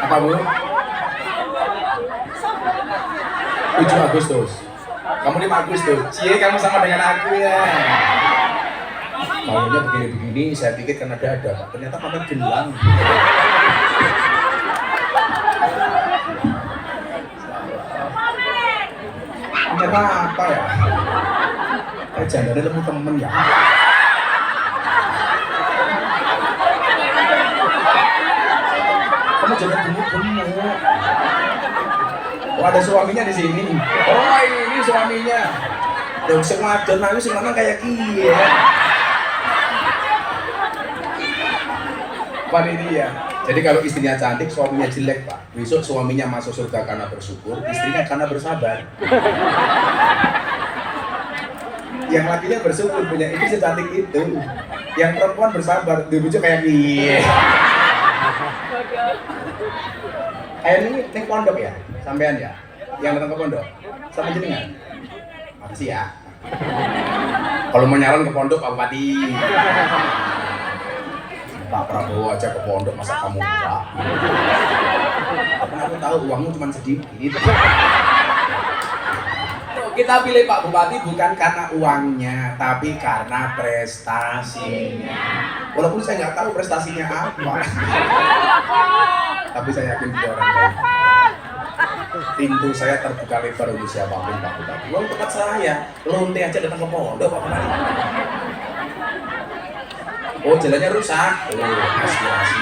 Apa Bu? 7 Agustus. Kamu 5 Agustus. Cie, kamu sama dengan aku ya. Maunya begini-begini, saya pikir karena dada, ternyata pakai gelang. Nyerah apa ya? Kayak jandanya lemu temen ya. Kamu jangan gemuk-gemuk. Oh, ada suaminya di sini. Oh, ini suaminya. Dong sing wadon aku sing lanang kayak kiye. Panitia. Jadi kalau istrinya cantik, suaminya jelek, Pak. Besok suaminya masuk surga karena bersyukur, istrinya karena bersabar. Yang lakinya bersyukur punya istri secantik itu. Yang perempuan bersabar, dia bujuk kayak kiye. Ini pondok ya, sampean ya, yang datang ke pondok, sama jenengan. Makasih ya. Kalau mau nyalon ke pondok Pak Bupati, Pak Prabowo aja ke pondok, masa kamu enggak? Karena aku tahu uangmu cuma sedikit. Kita pilih Pak Bupati bukan karena uangnya, tapi karena prestasinya. Walaupun saya nggak tahu prestasinya apa. Tapi saya yakin dia orang baik. Pintu saya terbuka lebar untuk siapapun Pak Bupati. Wah, tempat saya, lonte aja datang ke pondok Pak Bupati. Oh, jalannya rusak. Oh, aspirasi.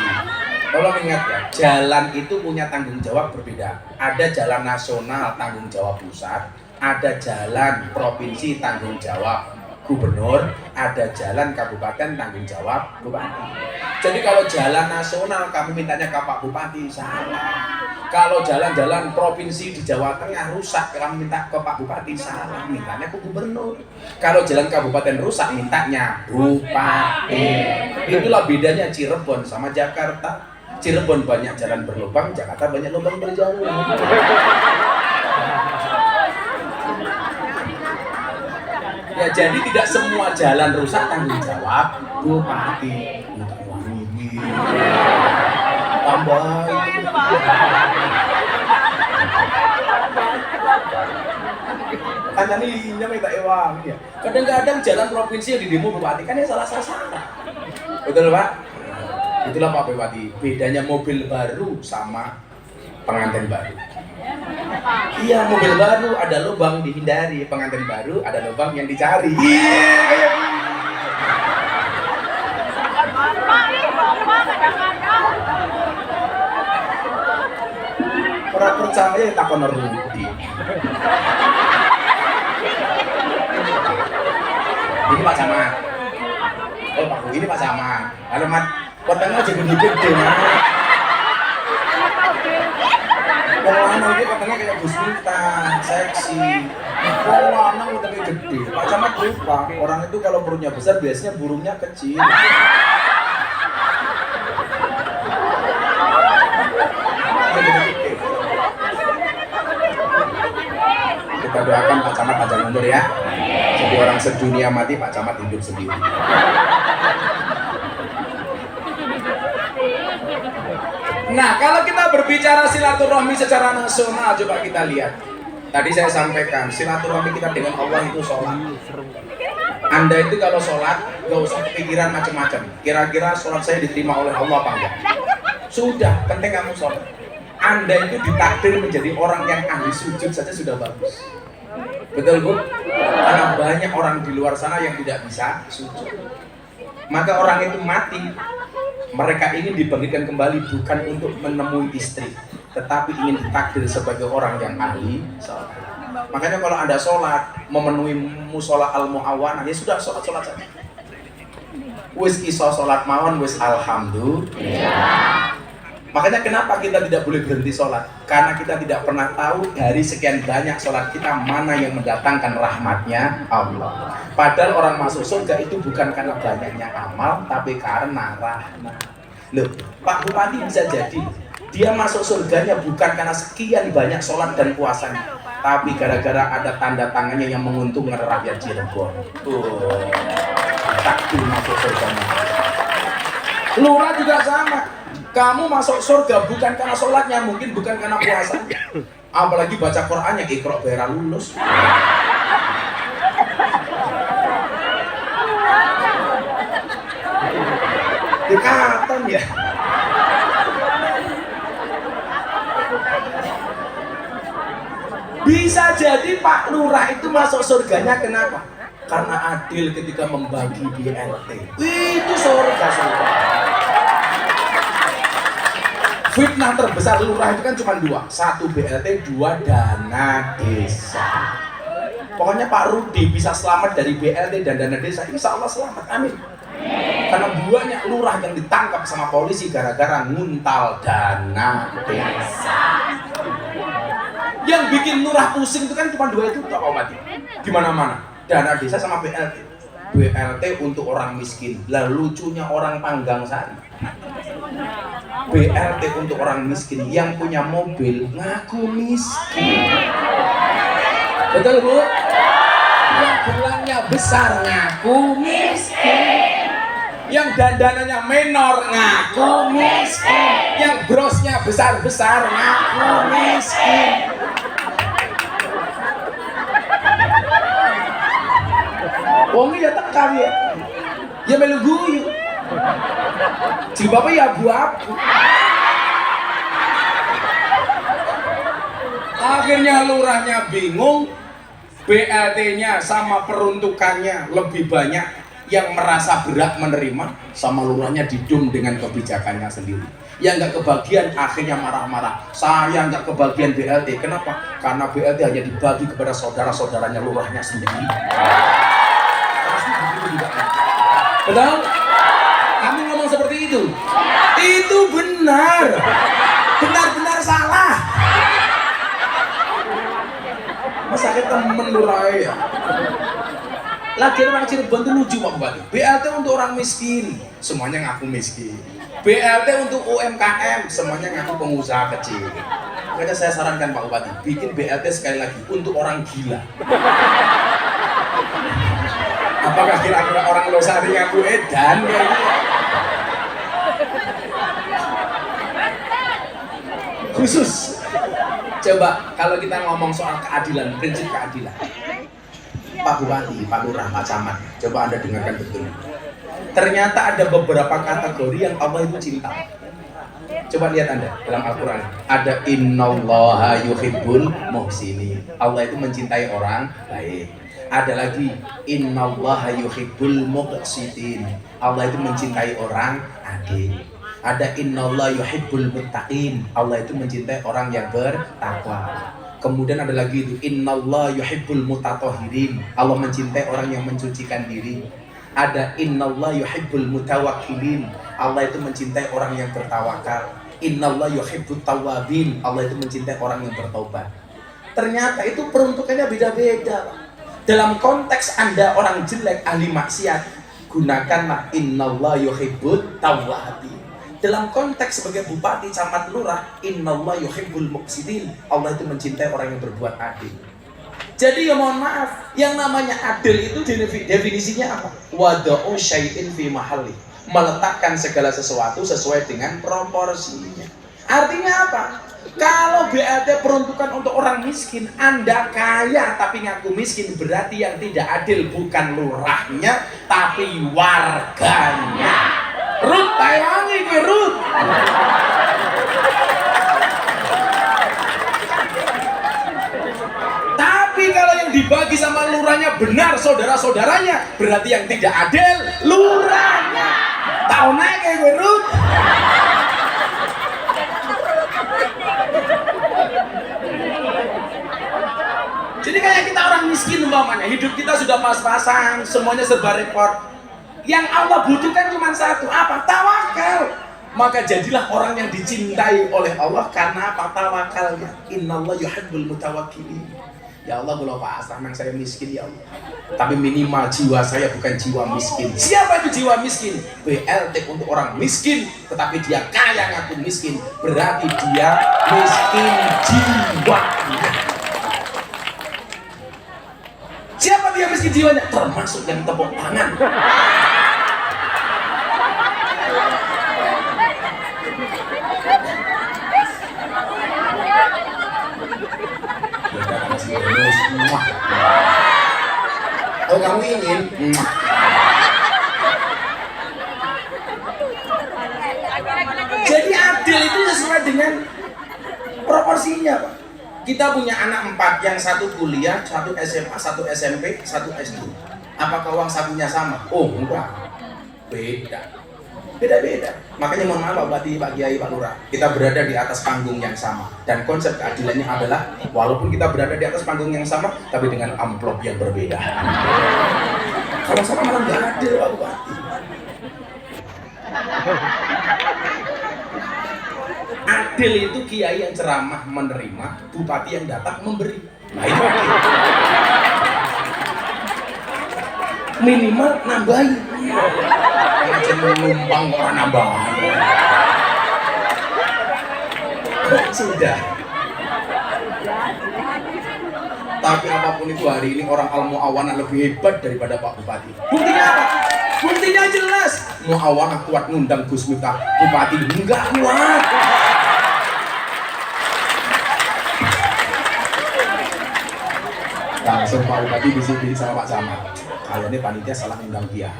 Tolong ingat ya, jalan itu punya tanggung jawab berbeda. Ada jalan nasional tanggung jawab pusat, ada jalan provinsi tanggung jawab gubernur, ada jalan kabupaten tanggung jawab bupati. Jadi kalau jalan nasional kamu mintanya ke Pak Bupati, salah. Kalau jalan-jalan provinsi di Jawa Tengah rusak, kamu minta ke Pak Bupati, salah. Mintanya ke gubernur. Kalau jalan kabupaten rusak, mintanya bupati. Itulah bedanya Cirebon sama Jakarta. Cirebon banyak jalan berlubang, Jakarta banyak lubang berjalan. Ya, jadi tidak semua jalan rusak tanggung jawab bupati. Minta uang ini, tambahin. Hanya nih minta uang ya. Kadang-kadang jalan provinsi yang di demo bupati kan ya salah sasaran. Betul Pak? Itulah Pak Bupati. Bedanya mobil baru sama pengantin baru. Iya, mobil baru ada lubang dihindari, pengantin baru ada lubang yang dicari. Orang percaya takon Rudi. Ini Pak Camat. Oh Pak Kuy. ini Pak Camat. Halo Mat, kotanya aja gede-gede Mat. Wong lanang itu katanya kayak Gus Miftah, seksi. Wong lanang katanya gede. Pak Camat lupa, orang itu kalau perutnya besar biasanya burungnya kecil. Kita doakan Pak Camat panjang umur ya. Jadi orang sedunia mati, Pak Camat hidup sendiri. Nah, kalau kita berbicara silaturahmi secara nasional, coba kita lihat. Tadi saya sampaikan, silaturahmi kita dengan Allah itu sholat. Anda itu kalau sholat, gak usah kepikiran macam-macam. Kira-kira sholat saya diterima oleh Allah apa enggak? Sudah, penting kamu sholat. Anda itu ditakdir menjadi orang yang ahli sujud saja sudah bagus. Betul Bu? Karena banyak orang di luar sana yang tidak bisa sujud. Maka orang itu mati, mereka ingin dibangkitkan kembali bukan untuk menemui istri, tetapi ingin ditakdir sebagai orang yang ahli sholat. Makanya kalau Anda sholat, memenuhi musola al-mu'awanah, ya sudah sholat saja. Wis iso sholat mawon, wis alhamdulillah. Makanya kenapa kita tidak boleh berhenti sholat? Karena kita tidak pernah tahu dari sekian banyak sholat kita mana yang mendatangkan rahmatnya Allah. Padahal orang masuk surga itu bukan karena banyaknya amal, tapi karena rahmat. Loh, Pak Bupati bisa jadi dia masuk surganya bukan karena sekian banyak sholat dan puasanya, tapi gara-gara ada tanda tangannya yang menguntungkan rakyat Cirebon. Takdir masuk surganya. Lurah juga sama. Kamu masuk surga bukan karena sholatnya, mungkin bukan karena puasanya. Apalagi baca Qur'annya, Iqra' biar lulus. Dekatan ya. Bisa jadi Pak Lurah itu masuk surganya kenapa? Karena adil ketika membagi BLT. Itu surga. Fitnah terbesar lurah itu kan cuma dua, satu BLT, dua dana desa. Pokoknya Pak Rudi bisa selamat dari BLT dan dana desa, insya Allah selamat, amin. Karena banyak lurah yang ditangkap sama polisi gara-gara nguntal dana desa. Yang bikin lurah pusing itu kan cuma dua itu, Pak Mati. Gimana-mana, dana desa sama BLT. BLT untuk orang miskin, lah lucunya orang Panggang Sari. BLT untuk orang miskin, yang punya mobil ngaku miskin. Betul Bu? Yang gelangnya besar ngaku miskin. Yang dandanannya menor ngaku miskin. Yang brosnya besar-besar ngaku miskin. Wong ya tekan ya. Ya melu guyu. Jilbabnya ya abu-abu. Akhirnya lurahnya bingung, BLT-nya sama peruntukannya lebih banyak yang merasa berat menerima, sama lurahnya didum dengan kebijakannya sendiri. Yang nggak kebagian akhirnya marah-marah. Saya nggak kebagian BLT. Kenapa? Karena BLT hanya dibagi kepada saudara-saudaranya lurahnya sendiri. Betul? Kamu ngomong seperti itu? Itu benar. Benar-benar salah. Masa kita temen lurah ya? Lagi orang Cirebon itu lucu Pak Bupati. BLT untuk orang miskin, semuanya ngaku miskin. BLT untuk UMKM, semuanya ngaku pengusaha kecil. Makanya saya sarankan Pak Bupati, bikin BLT sekali lagi untuk orang gila. Apakah kira-kira orang Losari ngaku edan kayak gitu? Khusus, coba kalau kita ngomong soal keadilan, prinsip keadilan, Pak Bupati, Pak Lurah, Pak Camat, coba Anda dengarkan betul. Ternyata ada beberapa kategori yang Allah itu cinta. Coba lihat Anda dalam Al-Quran, ada innallaha yuhibbul muhsinin. Allah itu mencintai orang baik. Ada lagi innallaha yuhibbul muqsitin. Allah itu mencintai orang adil. Ada innallaha yuhibbul muttaqin. Allah itu mencintai orang yang bertakwa. Kemudian ada lagi itu innallaha yuhibbul mutatahhirin. Allah mencintai orang yang mencucikan diri. ada innallah yuhibbul mutawakkilin, Allah itu mencintai orang yang bertawakal. Innallah yuhibbut tawwabin, Allah itu mencintai orang yang bertaubat. Ternyata itu peruntukannya beda-beda. Dalam konteks Anda orang jelek, ahli maksiat, gunakanlah innallah yuhibbut tawwabin. Dalam konteks sebagai bupati, camat, lurah, innallah yuhibbul muqsitin, Allah itu mencintai orang yang berbuat adil. Jadi ya mohon maaf, yang namanya adil itu definisinya apa? Wada'u syai'in fi mahalli, meletakkan segala sesuatu sesuai dengan proporsinya. Artinya apa? Kalau BLT peruntukan untuk orang miskin, Anda kaya tapi ngaku miskin, berarti yang tidak adil bukan lurahnya tapi warganya. Rut, tayangi ke Rut. Tapi kalau yang dibagi sama lurahnya benar saudara-saudaranya, berarti yang tidak adil lurahnya. Tahu naik kayak gue Rut. Jadi kayak kita orang miskin umpamanya, hidup kita sudah pas-pasan, semuanya serba repot. Yang Allah butuhkan cuma satu, apa? Tawakal. Maka jadilah orang yang dicintai oleh Allah karena apa? Tawakalnya. Innallah yuhibbul mutawakkilin. Ya Allah, kalau Pak Asrahman saya miskin ya Allah, tapi minimal jiwa saya bukan jiwa miskin. Siapa itu jiwa miskin? BLT untuk orang miskin, tetapi dia kaya ngaku miskin, berarti dia miskin jiwa. Siapa dia miskin jiwanya? Termasuk yang tepuk tangan. Oh kamu ingin? Jadi adil itu sesuai dengan proporsinya, Pak. Kita punya anak 4, yang satu kuliah, satu SMA, satu SMP, satu SD. Apakah uang sakunya sama? Oh enggak, beda. Beda-beda. Makanya mohon maaf Pak Bupati, Pak Kiai, Pak Lurah, kita berada di atas panggung yang sama. Dan konsep keadilannya adalah walaupun kita berada di atas panggung yang sama, tapi dengan amplop yang berbeda. Kalau sama malah nggak adil Pak Bupati. Adil itu kiai yang ceramah menerima, bupati yang datang memberi. Nah itu adil. Minimal nambahin. Aja menumpang orang nambahin. Sudah. Tapi apapun itu hari ini orang Al-Mu'awanah lebih hebat daripada Pak Bupati. Buktinya apa? Buktinya jelas. Mu'awanah kuat ngundang Gus Miftah, Bupati enggak kuat. Langsung Pak Bupati disini sama Pak Camat. Kayaknya panitia salah ngundang dia.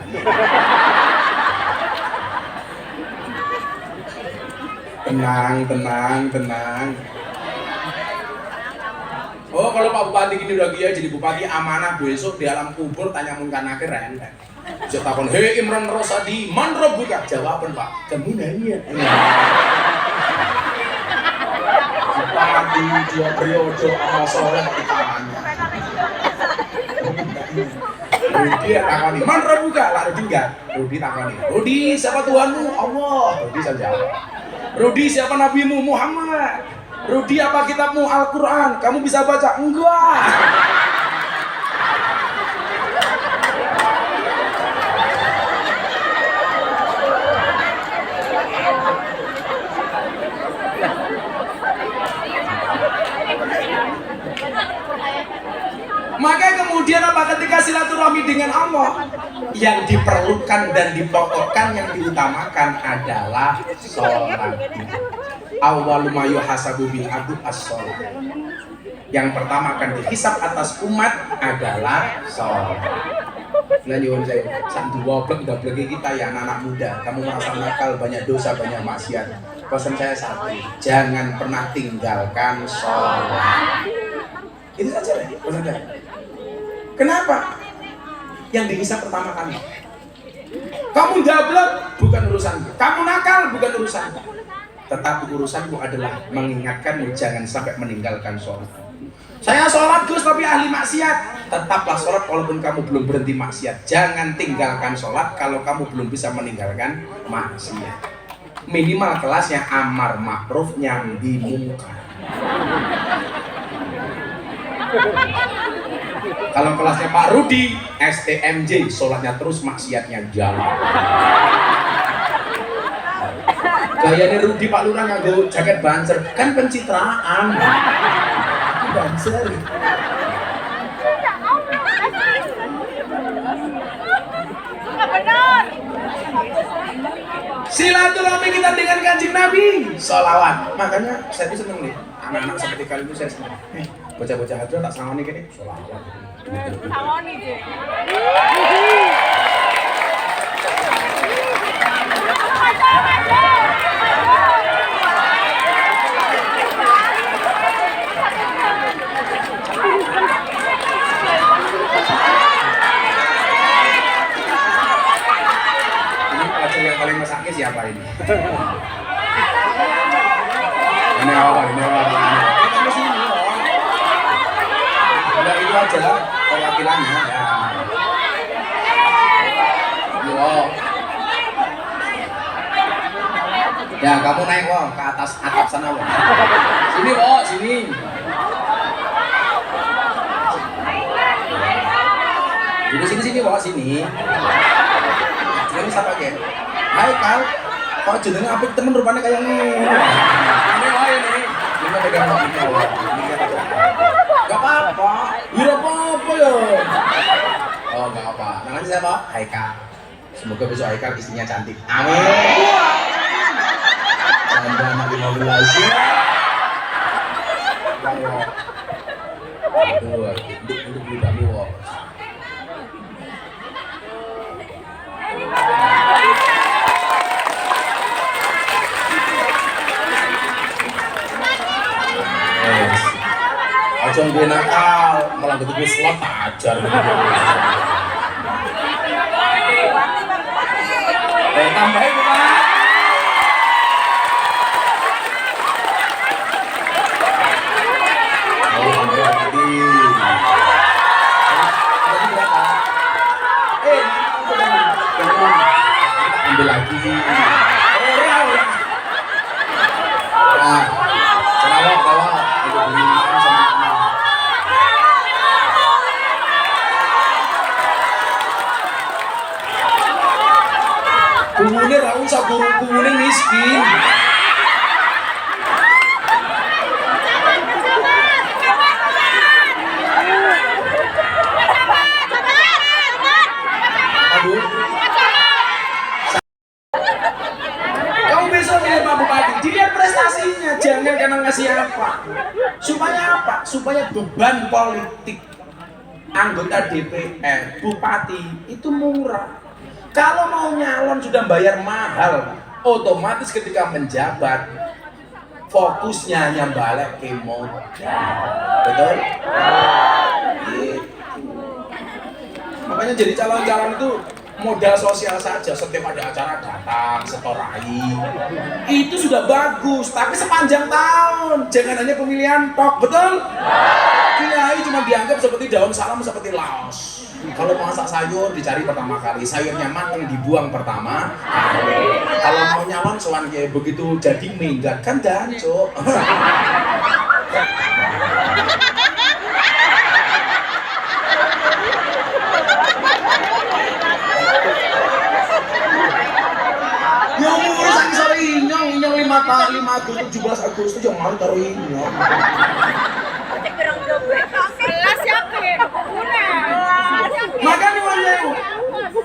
Tenang. Oh kalau Pak Bupati gini udah dia jadi bupati amanah, besok di alam kubur tanya mungkanake renteng. Bisa takon, hei Imran Rosadi, man robuka? Jawaban Pak, kamu nanya. Bupati 2 periode amal soleh ditanya. Rudi takoni, man robuka? Lah Rudi enggak. Rudi takoni, Rudi siapa Tuhanmu? Allah. Rudi saya jawab. Rudi siapa nabimu? Muhammad. Rudi apa kitabmu? Al-Quran. Kamu bisa baca? Enggak. Maka kemudian apa ketika silaturahmi dengan Allah, yang diperlukan dan dipokokkan, yang diutamakan adalah sholat. Awwalu ma yuhasabu bil abdu as-sholat. Yang pertama akan dihisab atas umat adalah sholat. Nah nyuwun saya, sak goblok kita ya anak muda, kamu merasa nakal, banyak dosa, banyak maksiat. Pesan saya satu, jangan pernah tinggalkan sholat. Itu saja pesan saya. Kenapa? Yang dihisab pertama kali. Kamu gablek, bukan urusanku. Kamu nakal, bukan urusanku. Tetapi urusanku adalah mengingatkanmu jangan sampai meninggalkan sholat. Saya sholat Gus tapi ahli maksiat. Tetaplah sholat walaupun kamu belum berhenti maksiat. Jangan tinggalkan sholat kalau kamu belum bisa meninggalkan maksiat. Minimal kelasnya amar ma'ruf nyambi mungkar. Kalau kelasnya Pak Rudi, STMJ, sholatnya terus maksiatnya jalan. Gayanya Rudi Pak Lurah nganggo jaket banser, kan pencitraan. Banser. Benar. Silaturahmi kita dengan Kanjeng Nabi, sholawat. Makanya saya tuh seneng nih, anak-anak seperti kalian itu saya seneng. Bocah-bocah hadrat tak sangoni kene sholawat. Sangoni deh. Yang paling mesaknya siapa ini? Ini awal. Kita sini loh. Udah itu aja lah perwakilannya. Ya. Yo. Ya kamu naik wah ke atas atap sana wah. Sini wah sini. Jadi sini wah sini. Ini siapa ke? Hai Kal, kok jenenge apik temen rupanya kayak ini. Ini wae ini. Ini pegang ini wae. Gak apa-apa. Iya apa-apa ya. Oh, gak apa. Namanya siapa? Haikal. Semoga besok Haikal istrinya cantik. Amin. Canda anak 15 ya. Aduh, untuk budak luar. Aja gue nakal, malah gitu gue slot ajar gitu. Tambahin Pak. Oh, berarti. Ambil lagi. Orang. Nah, bawa. Itu beli sama. Gurune ra usah guru-gurune miskin. Aduh. Kamu besok milih Pak Bupati, dilihat prestasinya, jangan karena ngasih apa. Supaya apa? Supaya beban politik anggota DPR, bupati itu murah. Kalau mau nyalon sudah bayar mahal, otomatis ketika menjabat fokusnya hanya balik ke modal. Betul? Gitu. Makanya jadi calon-calon itu modal sosial saja, setiap ada acara datang, setorai. Itu sudah bagus, tapi sepanjang tahun, jangan hanya pemilihan tok, betul? Kiai cuma dianggap seperti daun salam, seperti laos. Kalau masak sayur dicari pertama kali, sayurnya matang dibuang pertama kali. Kalau mau nyalon soal kayak begitu jadi minggat kan jancuk. Ya urusan sore inyong 5 Agustus 17 Agustus yang mau taruh inyong. Makanya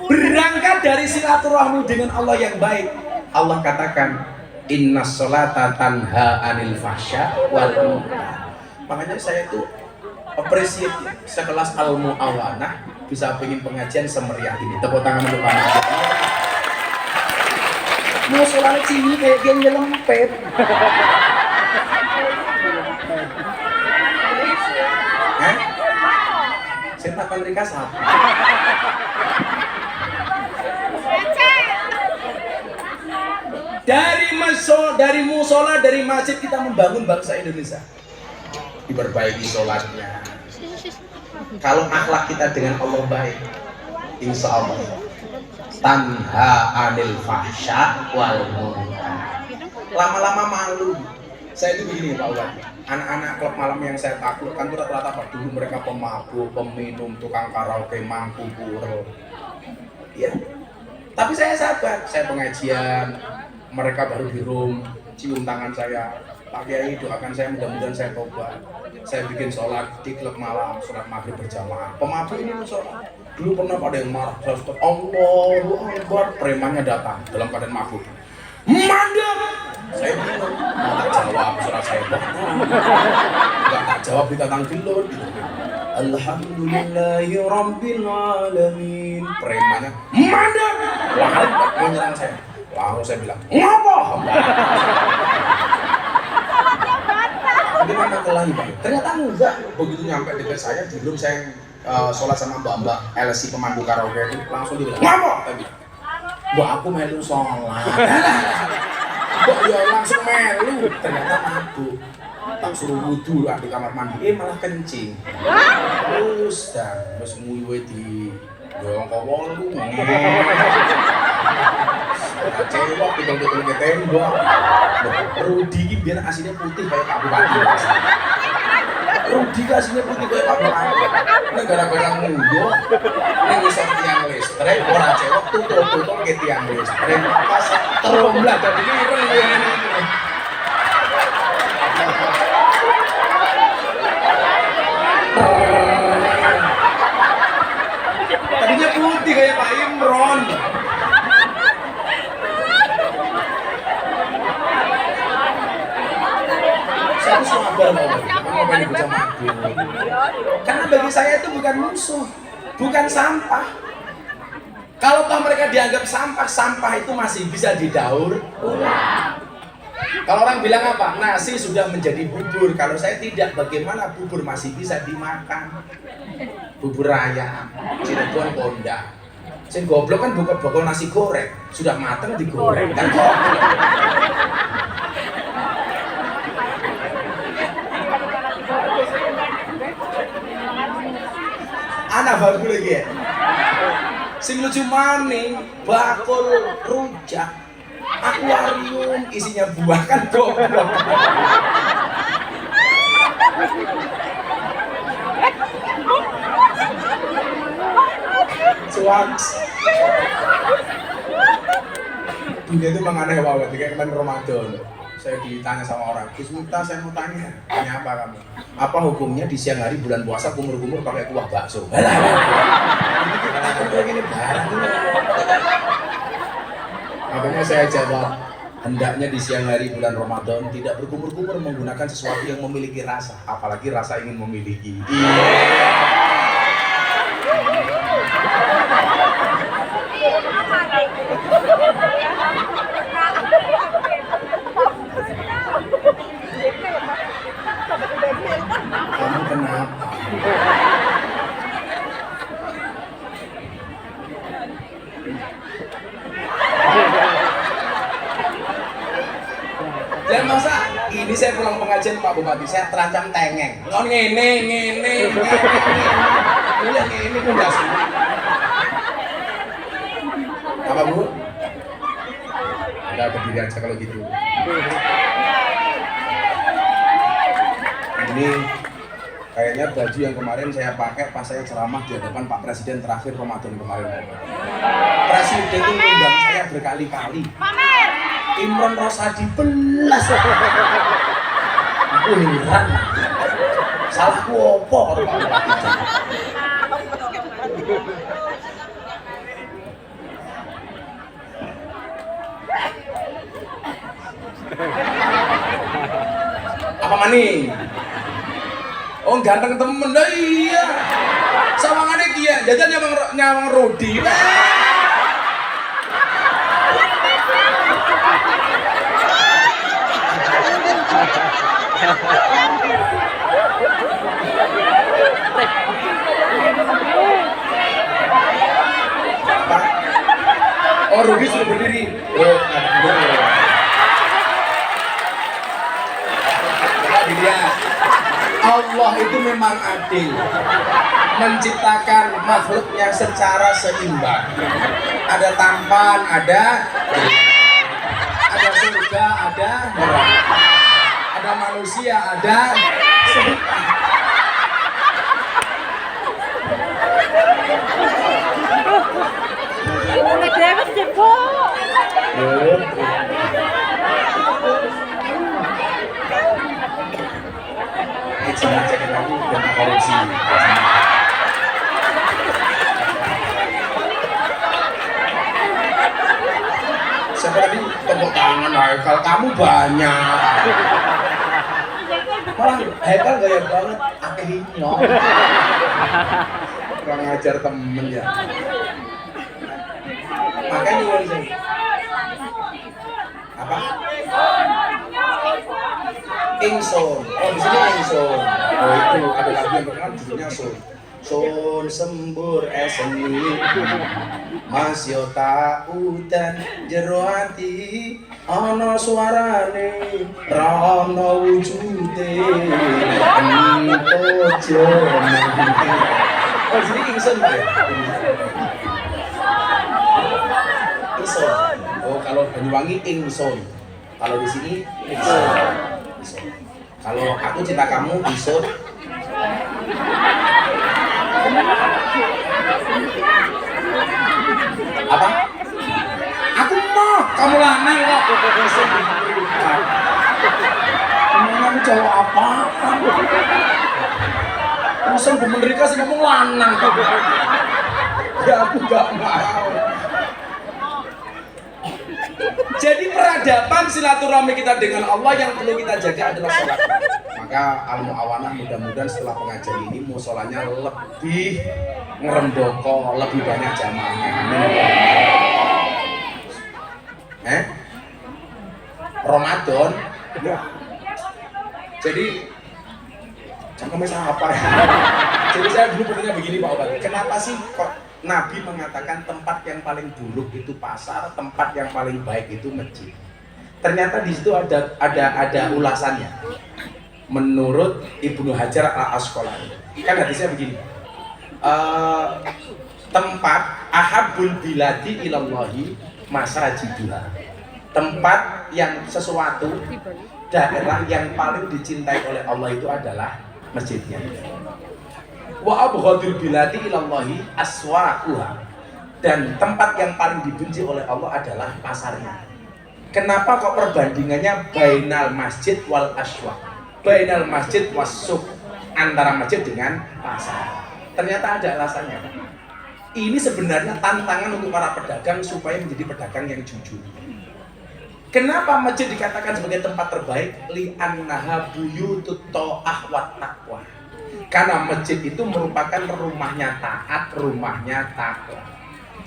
berangkat dari silaturahmi dengan Allah yang baik. Allah katakan innas sholata tanha anil fahsya wal munkar. Makanya saya itu appreciate sekelas Al-Mu'awanah bisa bikin pengajian semeriah ini. Tepuk tangan untuk Pak. Mau sholat sini kayak dia nyelempet. Saya takkan mereka siapa? Dari musola, dari masjid kita membangun bangsa Indonesia. diperbaiki sholatnya. Kalau akhlak kita dengan Allah baik, insya Allah tanha anil fahsya wal munkar. Lama-lama malu. Saya itu begini Pak Ulan, anak-anak klub malam yang saya taklukkan itu rata-rata Pak, dulu mereka pemabuk, peminum, tukang karaoke, mangku puro. Ya. Tapi saya sabar, saya pengajian, mereka baru di room, cium tangan saya, Pak Kiai doakan saya, mudah-mudahan saya tobat. Saya bikin sholat di klub malam, sholat maghrib berjamaah. Pemabuk ini sholat. Dulu pernah pada yang marah, saya stop, Allahu Akbar, premannya datang dalam keadaan mabuk. Mandek! Saya bingung, mau tak jawab, surat saya nggak tak jawab ditatang gelut gitu. Alhamdulillahi Rabbil Alamin. Premannya, mandek! Wah, mau nyerang saya. Lalu saya bilang, ngapa? Gimana kelahi Pak? Ternyata enggak. Begitu nyampe dekat saya, di room saya sholat sama mbak-mbak LC pemandu karaoke itu langsung dia bilang, ngapa? Tadi, mbak aku melu sholat. Kok ya langsung melu? Ternyata mabuk. Tak suruh wudhu di kamar mandi, malah kencing. Terus nguyuwe di dorong kowol lu. Cewek tinggal ke tembok. Rudi ini biar aslinya putih kayak Pak Bupati. Rudi aslinya putih kayak Pak Bupati. Ini gara-gara nguyo. Ini bisa tiang listrik. Orang cewek tutup ke tiang listrik. Pas teromblah tadi ini ini. Tadinya putih kayak Pak Imron. Saya tuh sabar mau balik bocah mabuk. Karena bagi saya itu bukan musuh, bukan sampah. Kalau toh mereka dianggap sampah, sampah itu masih bisa didaur ulang. Kalau orang bilang apa? Nasi sudah menjadi bubur. Kalau saya tidak, bagaimana bubur masih bisa dimakan? Bubur ayam, Cirebon Ponda. Sing goblok kan bukan bakal nasi goreng, sudah matang digoreng kan goblok. Anak baru lagi ya. Sing lucu maning, bakul rujak, akuarium isinya buah kan goblok. Suaks. Dunia itu memang aneh banget, kayak kemarin Ramadan. Saya ditanya sama orang, Gus Miftah saya mau tanya apa kamu? Apa hukumnya di siang hari bulan puasa kumur-kumur pakai kuah bakso? Makanya saya jawab, hendaknya di siang hari bulan Ramadan tidak berkumur-kumur menggunakan sesuatu yang memiliki rasa, apalagi rasa ingin memiliki. Kamu kenapa? Dan masa ini saya pulang pengajian Pak Bupati, saya terancam tengeng. Ngon ngene. Ini pun enggak sih. Apa Bu? Udah berdiri aja kalau gitu. Ini kayaknya baju yang kemarin saya pakai pas saya ceramah di hadapan Pak Presiden terakhir Ramadan kemarin. Presiden itu ngundang saya berkali-kali. Imron Rosadi belas. Aku heran. Salahku opo Pak Bupati? Apa maning? Oh ganteng temen, dah iya. Sawangannya kia, jajan nyawang Rudi. Oh Rudi sudah berdiri. Oh, dilihat. Allah itu memang adil, menciptakan makhluknya secara seimbang. Ada tampan, ada surga, ada neraka, ada manusia, ada setan. Dapat jebol. Jangan cek lagi dan korupsi. Siapa tadi tepuk tangan Haikal? Kamu banyak. Malah Haikal gaya banget akhirnya. Kurang ngajar temen ya. Makanya nyuwun sih. Apa? Ingsun. Oh di sini ingsun. Oh itu ada lagu yang terkenal judulnya Sun. Sun sembur eseni Mas yo taudan jero ati ana suarane ra ana wujude entojo. Oh di sini ingsun ya. Ingsun. Oh kalau Banyuwangi ingsun. Kalau di sini ingsun. Kalau aku cinta kamu ingsun. Apa? Aku mau kamu lanang kok. Kamu cowok apa? Masa gue menerika sih ngomong lanang. Ya aku gak mau. Jadi peradaban silaturahmi kita dengan Allah yang perlu kita jaga adalah sholat. Maka al-mu'awanah mudah-mudahan setelah pengajian ini musolanya lebih ngeremboko, lebih banyak jamaahnya. Amin. Ramadan ya. Jadi cangkemnya apa ya? Jadi saya dulu bertanya begini Pak Obat, kenapa sih kok Nabi mengatakan tempat yang paling buruk itu pasar, tempat yang paling baik itu masjid? Ternyata di situ ada ulasannya. Menurut Ibnu Hajar al-Asqalani, kan hadisnya begini. Tempat ahabbul biladi ilallahi masajiduha. Tempat yang sesuatu daerah yang paling dicintai oleh Allah itu adalah masjidnya. Wa abghadul biladi ilallahi aswaquha. Dan tempat yang paling dibenci oleh Allah adalah pasarnya. Kenapa kok perbandingannya bainal masjid wal aswaq? Bainal masjid was-suq, antara masjid dengan pasar. Ternyata ada alasannya. Ini sebenarnya tantangan untuk para pedagang supaya menjadi pedagang yang jujur. Kenapa masjid dikatakan sebagai tempat terbaik? Li'annaha buyutut ta'ah wat taqwa. Karena masjid itu merupakan rumahnya taat, rumahnya takwa.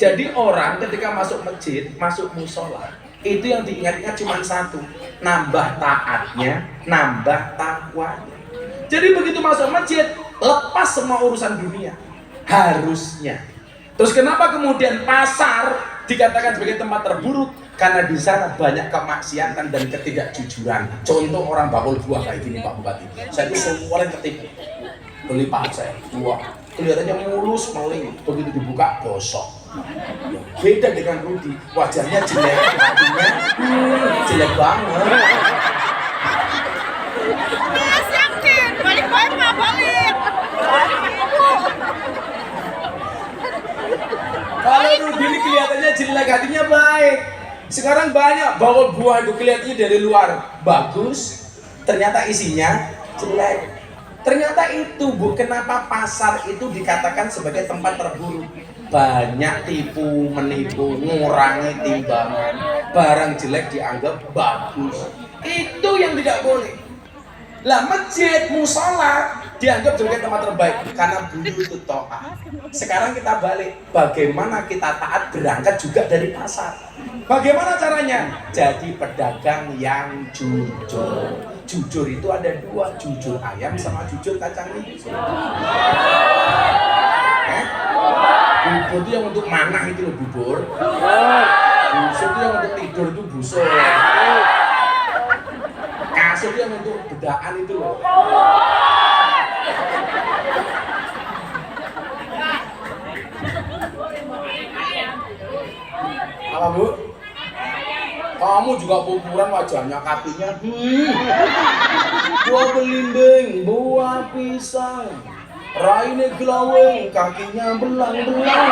Jadi orang ketika masuk masjid, masuk musola, itu yang diingat-ingat cuma satu, nambah taatnya, nambah takwanya. Jadi begitu masuk masjid, lepas semua urusan dunia, harusnya. Terus kenapa kemudian pasar dikatakan sebagai tempat terburuk? Karena di sana banyak kemaksiatan dan ketidakjujuran. Contoh orang bakul buah kayak gini Pak Bupati. Saya itu semuanya ketipu. Beli pak saya buah, kelihatannya mulus meling, begitu dibuka gosok. Beda dengan Rudi, wajahnya jelek, hatinya jelek banget. Mas yakin, balik-balik nggak balik. Kalau Rudi ini kelihatannya jelek, hatinya baik. Sekarang banyak bawa buah itu kelihatannya dari luar bagus, ternyata isinya jelek. Ternyata itu Bu, kenapa pasar itu dikatakan sebagai tempat terburuk? Banyak tipu, menipu, ngurangi timbangan, barang jelek dianggap bagus. Itu yang tidak boleh. Lah masjid, musola dianggap sebagai tempat terbaik karena buyutut ta'ah. Sekarang kita balik, bagaimana kita taat berangkat juga dari pasar. Bagaimana caranya? Jadi pedagang yang jujur. Jujur itu ada dua, jujur ayam sama jujur kacang hijau. Bubur itu yang untuk manah itu loh bubur. Busur itu yang untuk tidur itu busur. Kasur itu yang untuk bedaan itu loh. Apa Bu? Kamu juga pumuran wajahnya kakinya. Buah belimbing, buah pisang, raine gelaweng, kakinya belang-belang.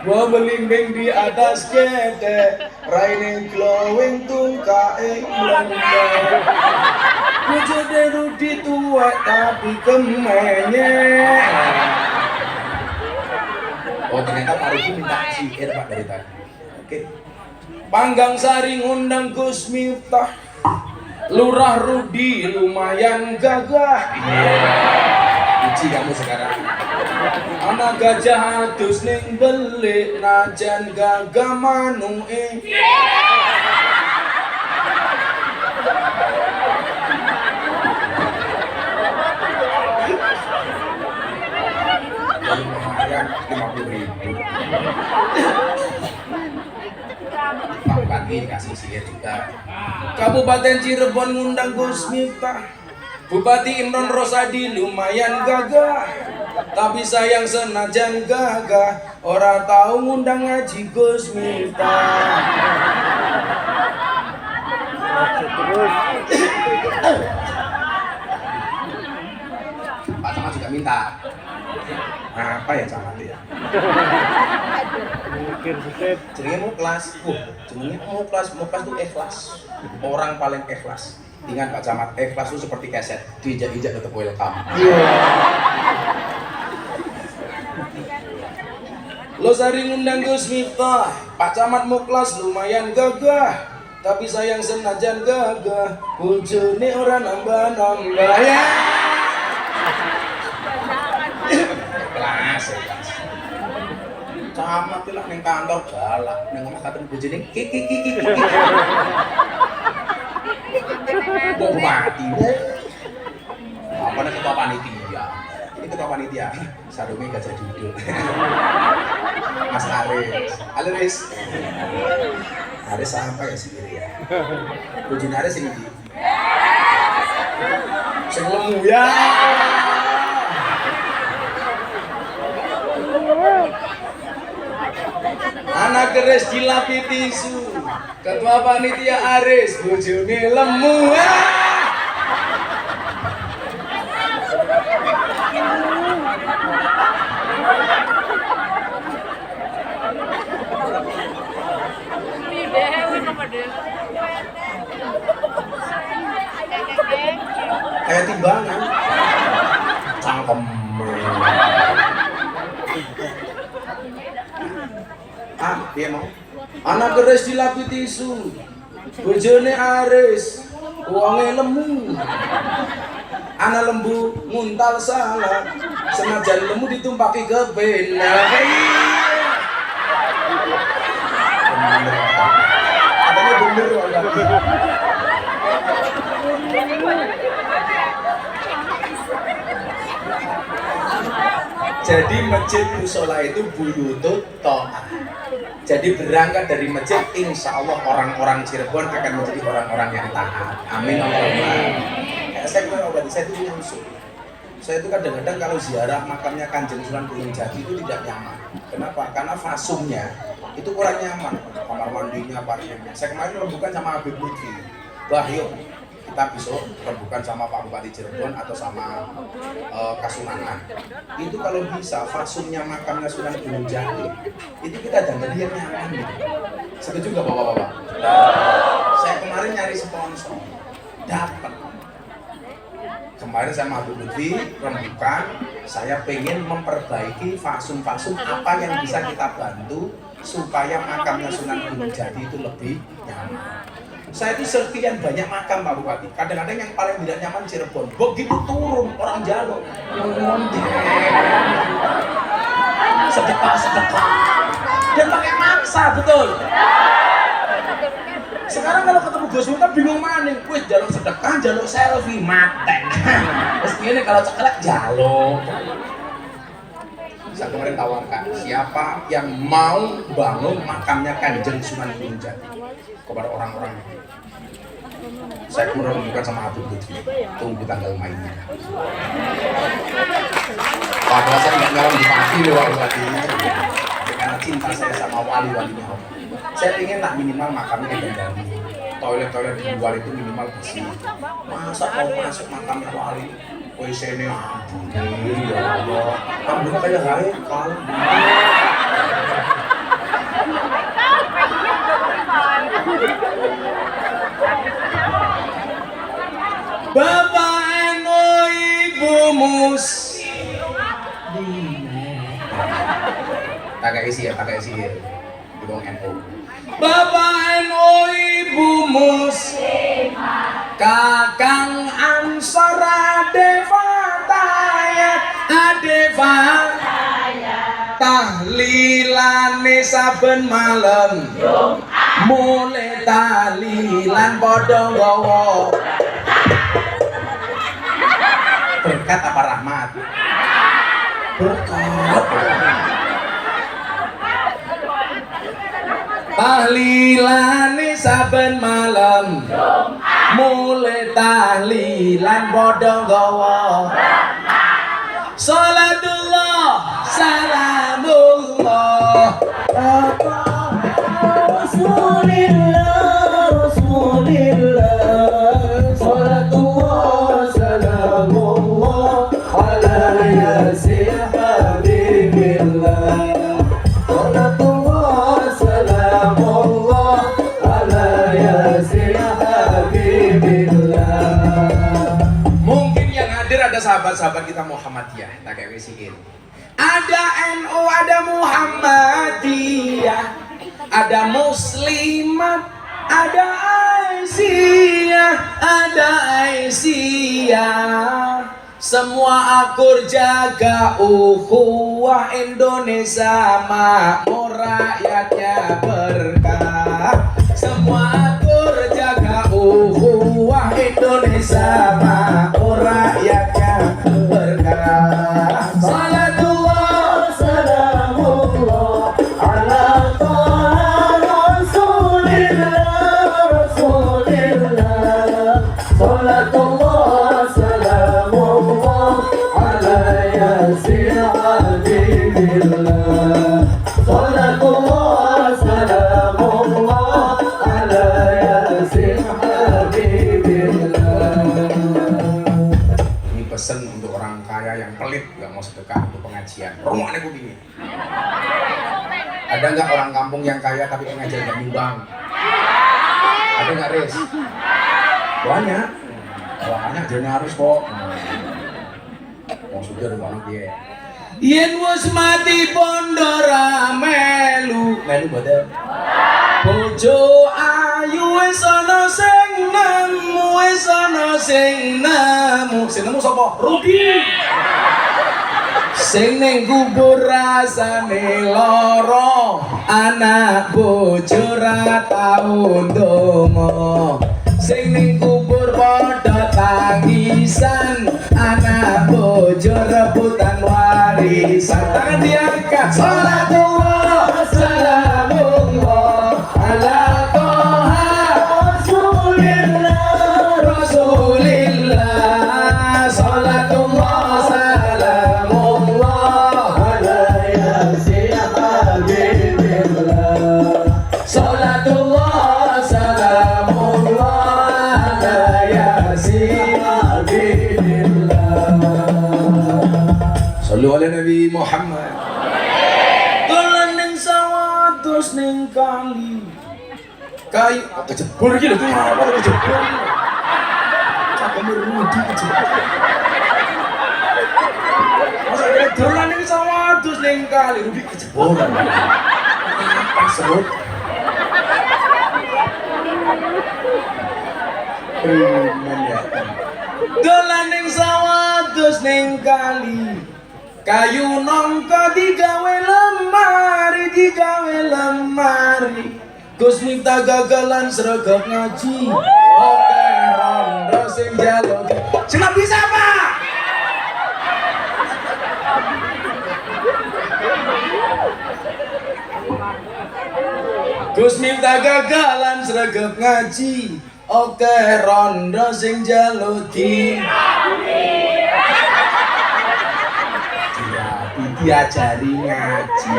Buah belimbing di atas gede, raine glowing tungkae mlendek. Wujudnya Rudi tua tapi kemenyek. Oh ternyata Pak Rudi minta sihir Pak dari tadi. Oke. Panggang Sari ngundang Gus Miftah. Lurah Rudi lumayan gagah. Uji kamu sekarang. Anak gajah adus ning belik najan gagah manuke. Lumayan 50.000. Pak Bupati kasih sihir juga. Kabupaten Cirebon ngundang Gus Miftah. Bupati Imron Rosadi lumayan gagah. Tapi sayang senajan gagah, ora tahu ngundang ngaji Gus Miftah. Pak Camat juga minta. Apa ya Camat ya? Jenenge Muklas. Jenenge Muklas. Muklas itu ikhlas. Orang paling ikhlas. Ingat Pak Camat, ikhlas itu seperti keset, diinjak-injak tetap welcome. Lo sering ngundang Gus Miftah, Pak Camat Muklas lumayan gagah. Tapi sayang senajan gagah, bojone ora nambah-nambah ya. Kelas. Camat lah ning kantor galak, ning omah kateng bojone kiki. Mau mati deh. Apa nih ketua panitia? Ini ketua panitia. Sadome gajah duduk. Mas Aris. Halo Aris. Aris apa ya sendiri ya? Bojone Aris ini. Sing lemu ya. Anak keris dilapi tisu. Ketua panitia Aris, bojone lemu. Kayak timbangan. Cangkem. Dia mau. Anak keris dilapi tisu. Bojone Aris, wonge lemu. Anak lembu nguntal salah. Senajan lemu ditumpaki ke bena. Katanya bener lagi. Jadi masjid musola itu buyutut to'ah. Jadi berangkat dari masjid, insya Allah orang-orang Cirebon akan menjadi orang-orang yang taat. Amin Allahumma. Saya itu punya usul. Saya itu kadang-kadang kalau ziarah makamnya Kanjeng Sunan Gunung Jati itu tidak nyaman. Kenapa? Karena fasumnya itu kurang nyaman. Kamar mandinya, apartemennya. Saya kemarin rembukan sama Habib Lutfi. Wah yuk, kita besok rembukan sama Pak Bupati Cirebon atau sama Kasunanan. Itu kalau bisa fasumnya makamnya Sunan Gunung Jati itu kita dandan yang nyaman gitu. Setuju nggak bapak-bapak? Saya kemarin nyari sponsor, dapat. Kemarin saya Habib Lutfi rembukan, saya pengen memperbaiki fasum-fasum apa yang bisa kita bantu supaya makamnya Sunan Gunung Jati itu lebih nyaman. Saya itu sekian banyak makam Pak Bupati. Kadang-kadang yang paling tidak nyaman Cirebon. Begitu turun orang Jaluk, sedekah, dan pakai maksa betul. Sekarang kalau ketemu Gus Miftah bingung maning, wih jaluk sedekah, jaluk selfie, mate. Terus ini kalau ceklek jaluk. Saya kemarin tawarkan, siapa yang mau bangun makamnya Kanjeng Sunan Gunung Jati kepada orang-orang. Saya kemudian bukan sama Habib Lutfi, tunggu tanggal mainnya. Padahal saya nggak ngalam di pagi wali-wali, karena cinta saya sama wali-walinya. Saya ingin tak minimal makamnya digandani, toilet-toilet di luar itu minimal bersih. Masa mau masuk makamnya wali, WC-nya ampun, ya Allah, rambutnya kayak Haikal. Bapak eno ibu mus tak isi ya di bawah NU. Bapak eno ibu mus kakang ansor adeva tahlilane saben malam mulai tahlilan padha nggawa berkat apa rahmat? Berkat. Tahlilane saben malam mulai tahlilan padha nggawa salatullah salamullah Rasulillah Rasulillah salatullah salamullah ala yasin habibillah salatullah salamullah ala yasin habibillah. Mungkin yang hadir ada sahabat-sahabat kita Muhammadiyah, tak kayak wisikin. Ada NU, ada Muhammadiyah, ada Muslimat, ada Aisyah, ada Aisyah. Semua akur jaga ukhuwah Indonesia makmur rakyatnya berkah. Semua akur jaga ukhuwah Indonesia makmur rakyatnya berkah. Salatullah salamullah ala taha Rasulillah Rasulillah salatullah salamullah ala yasin habibillah salatullah salamullah ala yasin habibillah. Ini pesan untuk orang kaya yang pelit nggak mau sedekah untuk pengajian. Rumahnya gue gini. Ada nggak orang kampung yang kaya tapi pengajian nggak nyumbang? Ada nggak Riz? Banyak. Banyak jadi harus kok. Mau sudah rumah dia. Yen wis mati pondora melu boten. Bojo ayu wis ana sing nemu, wis ana sing nemu. Sing nemu sapa? Rudi. Sing ning kubur rasane lara, anak bojo ra tau ndonga. Sing ning kubur padha tangisan, anak bojo rebutan warisan. Tangan diangkat. Salatullah salamullah ala toha Rasulillah Rasulillah salatullah salamullah ala yasin habibillah salatullah salamullah ala yasin habibillah. Sallu ala Nabi Muhammad. Dolan ning sawah terus ning kali. Kayu kejebur iki lho tuh apa kejebur. Cakeme Rudi kejebur. Masa kira dolan ning sawah terus ning kali Rudi kejebur. Apa sebut? Dolan ning sawah terus ning kali. Kayu nongko digawe lemari Gus Miftah gagalan sregep ngaji oke rondo sing jaluk sing bisa Pak Gus Miftah gagalan sregep ngaji. Oke rondo sing jaluti. Diajari ngaji.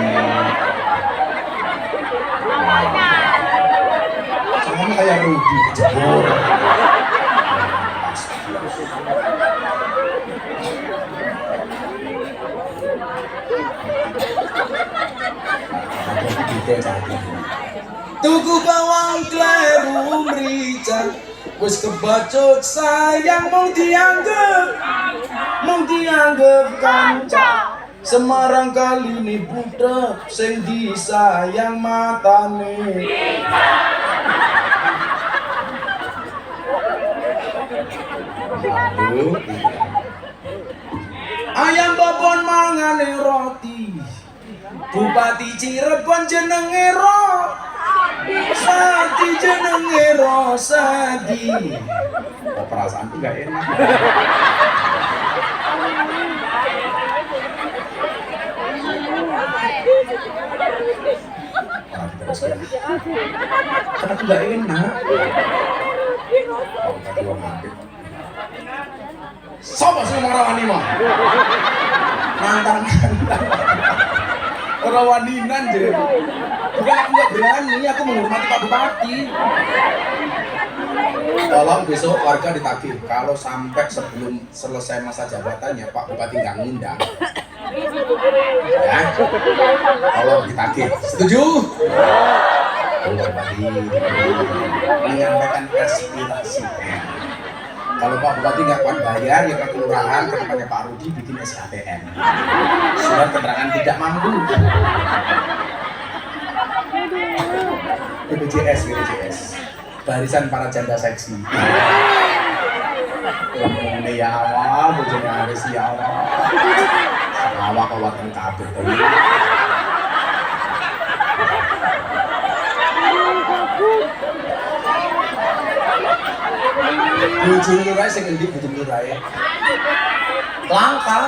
Sama kayak Rudi jebol. Tuku bawang kleru merica, wis kebacut sayang mung dianggep kanca. Semarang kali ini budak sing disayang matane. Ayam babon mangane roti. Bupati Cirebon jenenge Sadi jenenge Rosadi. Perasaanku gak enak. Karena aku gak enak. Sopo sing marawani mah? Mantan. Orang waninan jadi. Bukan aku nggak berani, aku menghormati Pak Bupati. Tolong besok warga ditagih, kalau sampai sebelum selesai masa jabatannya Pak Bupati nggak ngundang, ya, tolong ditagih. Setuju? Pak Bupati menyampaikan aspirasi. Kalau Pak Bupati nggak kuat bayar, ya ke kelurahan, ke tempatnya Pak Rudi bikin SKTN. Surat keterangan tidak mampu. BPJS, Barisan Para Janda Seksi. Ngomongnya ya Allah, bojone Aris ya Allah. Awak kawaten kabeh to. Bojone rae sing endi bojone rae? Langka.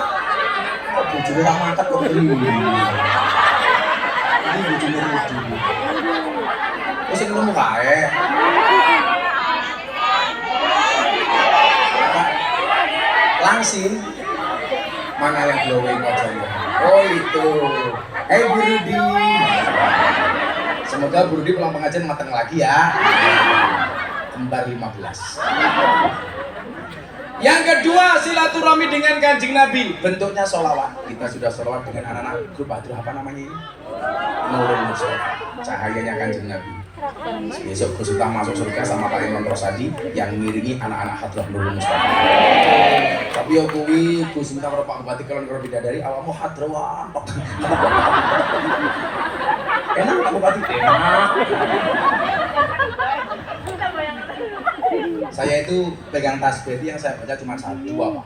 Bojone ra mangkat kok iki. Ini bojone Rudi. Wis nemu kae. Langsing. Mana yang glowing wajahnya? Oh itu. Hey Bu Rudi. Semoga Bu Rudi pulang pengajian mateng lagi ya. Kembar 15. Yang kedua, silaturahmi dengan Kanjeng Nabi. Bentuknya sholawat. Kita sudah sholawat dengan anak-anak grup Hadrah apa namanya ini? Nurul Mustafa. Cahayanya Kanjeng Nabi. Besok Gus Miftah masuk surga sama Pak Imam Rosadi yang ngiringi anak-anak Hadrah Nurul Mustafa. Tapi ya kuwi Gus Miftah karo Pak Bupati kalau bidadari awakmu hadrawan. Enak Pak Bupati. Enak. Saya itu pegang tasbih yang saya baca cuma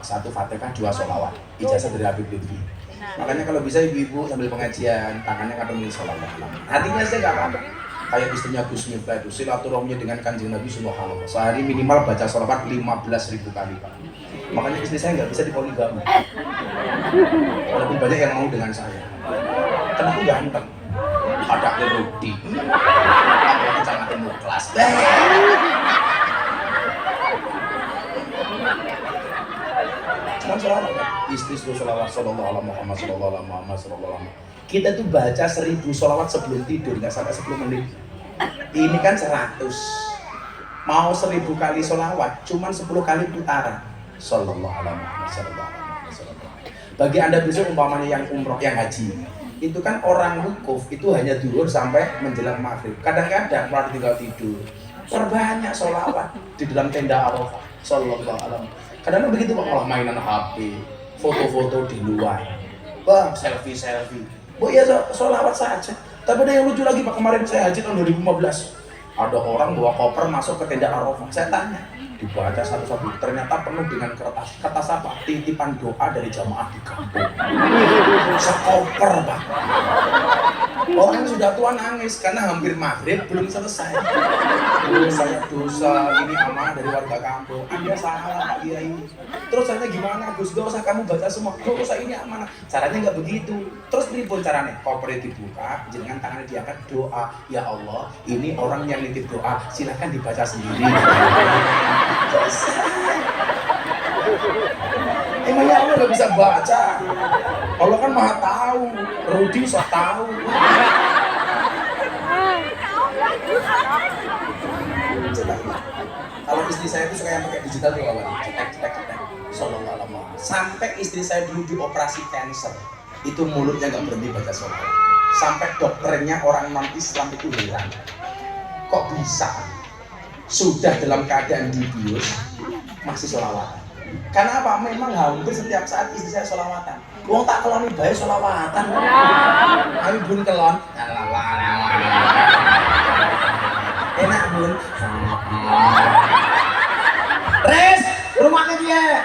satu Fatihah, 2 sholawat. Ijazah dari Habib Lutfi. Makanya kalau bisa ibu-ibu sambil pengajian tangannya kadang sholawat. Hatinya saya nggak apa-apa. Kayak istrinya Gus Miftah itu silaturahminya dengan Kanjeng Nabi Subhanallah. Sehari minimal baca sholawat 15.000 kali Pak. Makanya istri saya nggak bisa dipoligami. Walaupun banyak yang mau dengan saya. Karena aku ganteng. Ada Rudi. Aku kecamatan Muklas. Sholawat kan? Istri sholawat sallallahu alaihi Muhammad sallallahu alaihi Muhammad sallallahu alaihi. Kita tuh baca 1000 sholawat sebelum tidur, nggak sampai 10 menit. Ini kan 100. Mau 1000 kali sholawat, cuman 10 kali putaran. Sallallahu alaihi Muhammad sallallahu alaihi wasallam. Bagi Anda besok umpamanya yang umroh, yang haji, itu kan orang wukuf itu hanya duhur sampai menjelang maghrib. Kadang-kadang malah tinggal tidur. Perbanyak sholawat di dalam tenda Arafah. Sallallahu alaihi. Kadang-kadang begitu Pak, malah mainan HP, foto-foto di luar, Bang, selfie. Bu ya sholawat saja. Tapi ada yang lucu lagi Pak, kemarin saya haji tahun 2015. Ada orang bawa koper masuk ke tenda Arafah. Saya tanya, dibaca satu-satu, ternyata penuh dengan kertas. Kertas apa? Titipan doa dari jamaah di kampung. Sekoper Pak. Orang sudah tua nangis karena hampir maghrib belum selesai. Saya dosa, ini amanah dari warga kampung. Anda salah Pak Kiai. Terus caranya gimana Gus? Gak usah kamu baca semua. Gak usah, ini amanah. Caranya nggak begitu. Terus pripun caranya? Koper dibuka, jenengan tangannya diangkat, doa. Ya Allah, ini orang yang nitip doa. Silahkan dibaca sendiri. Emangnya Allah nggak bisa baca? Allah kan maha tahu. Rudi sok tahu. Kalau istri saya itu suka yang pakai digital tuh kawan, cetek. Sallallahu alaihi wasallam. Sampai istri saya dulu dioperasi cancer, itu mulutnya nggak berhenti baca sholawat. Sampai dokternya orang non Islam itu heran. Kok bisa? Sudah dalam keadaan dibius masih sholawatan. Karena apa? Memang hampir setiap saat istri saya sholawatan. Wong tak keloni bae sholawatan. Ayo bun kelon. Enak bun. Res, rumahnya dia.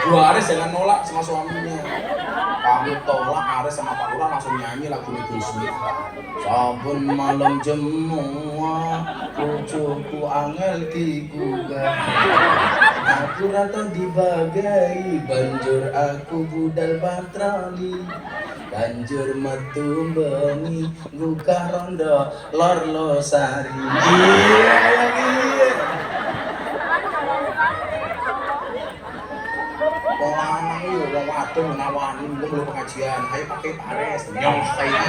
Bu Aris jangan nolak sama suaminya. Kamu tolak Aris sama Pak Lurah langsung nyanyi lagu Gus Miftah. Saben malam jemua, bojoku angel digugah. Aku rata dibagai, banjur aku budal patroli. Banjur metu bengi, gugah rondo lor losari. Wong lanang yo wong wadon nawani mung melu pengajian, ayo pakai Ares, nyong kayak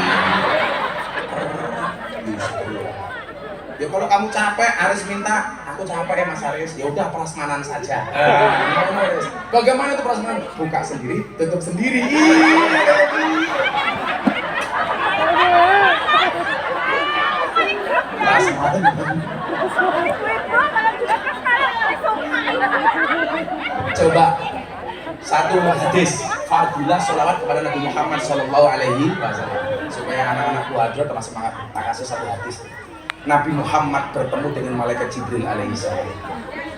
ya kalau kamu capek, Aris minta, aku capek ya Mas Aris, ya udah prasmanan saja. Bagaimana itu prasmanan? Buka sendiri, tutup sendiri. Prasmanan. Coba satu hadis fadilah sholawat kepada Nabi Muhammad Sallallahu Alaihi Wasallam supaya anak-anakku hadrat termasuk semangat. Tak kasih satu hadis. Nabi Muhammad bertemu dengan malaikat Jibril alaihissalam.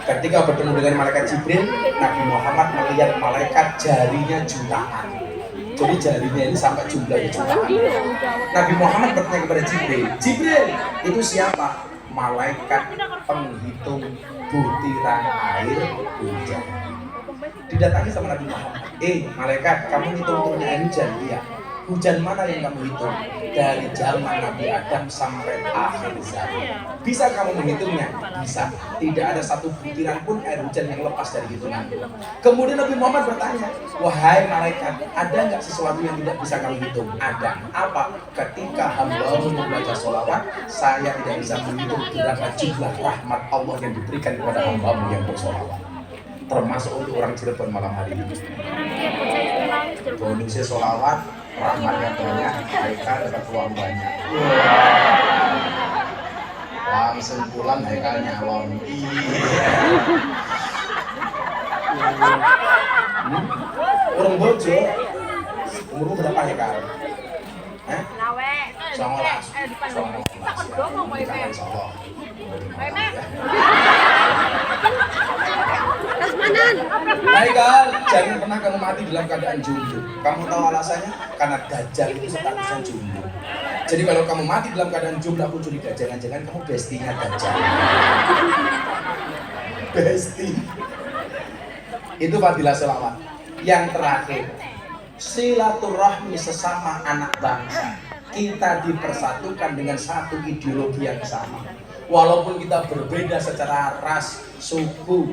Ketika bertemu dengan malaikat Jibril, Nabi Muhammad melihat malaikat jarinya jutaan. Jadi jarinya ini sampai jumlahnya jutaan. Nabi Muhammad bertanya kepada Jibril, Jibril, itu siapa? Malaikat penghitung butiran air hujan. Didatangi sama Nabi Muhammad, malaikat, kamu hitung turunnya air hujan? Iya. Hujan mana yang kamu hitung? Dari zaman Nabi Adam sampai akhir zaman. Bisa kamu menghitungnya? Bisa. Tidak ada satu butiran pun air hujan yang lepas dari hitungan. Kemudian Nabi Muhammad bertanya, wahai malaikat, ada nggak sesuatu yang tidak bisa kamu hitung? Ada. Apa? Ketika hamba membaca sholawat, saya tidak bisa menghitung berapa jumlah rahmat Allah yang diberikan kepada hamba yang bersholawat. Termasuk untuk orang Cirebon malam hari ini. Bonusnya sholawat, rahmatnya banyak, Haikal dapat uang banyak. Langsung pulang Haikal nyalon. Urung bojo, umurmu berapa Haikal? Songolas. Haikal, jangan pernah kamu mati dalam keadaan jomblo. Kamu tahu alasannya? Karena Dajjal itu statusnya jomblo. Jadi kalau kamu mati dalam keadaan jomblo, aku curiga jangan-jangan kamu bestinya Dajjal. Besti. Itu fadilah sholawat. Yang terakhir, silaturahmi sesama anak bangsa. Kita dipersatukan dengan satu ideologi yang sama. Walaupun kita berbeda secara ras, suku,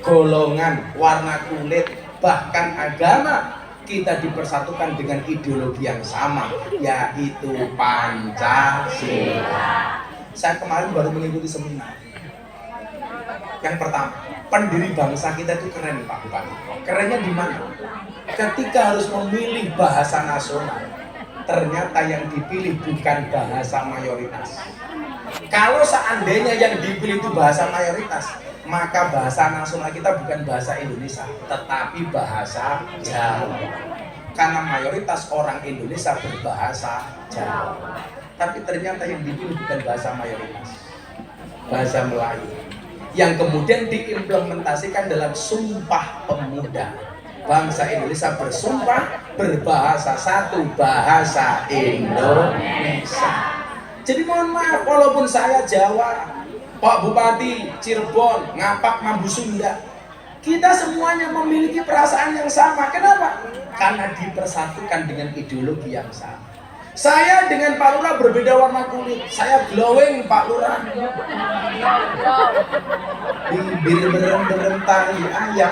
golongan, warna kulit, bahkan agama, kita dipersatukan dengan ideologi yang sama, yaitu Pancasila. Saya kemarin baru mengikuti seminar. Yang pertama, pendiri bangsa kita itu keren Pak Bupati. Kerennya di mana? Ketika harus memilih bahasa nasional, ternyata yang dipilih bukan bahasa mayoritas. Kalau seandainya yang dipilih itu bahasa mayoritas, maka bahasa nasional kita bukan bahasa Indonesia, tetapi bahasa Jawa. Karena mayoritas orang Indonesia berbahasa Jawa. Tapi ternyata yang dipilih bukan bahasa mayoritas, bahasa Melayu. yang kemudian diimplementasikan dalam Sumpah Pemuda. Bangsa Indonesia bersumpah berbahasa satu, bahasa Indonesia. Jadi mohon maaf, walaupun saya Jawa, Pak Bupati Cirebon, Ngapak, Mambu Sunda, kita semuanya memiliki perasaan yang sama. Kenapa? Karena dipersatukan dengan ideologi yang sama. Saya dengan Pak Lurah berbeda warna kulit. Saya glowing, Pak Lurah. Bibir berem-berem tari ayam.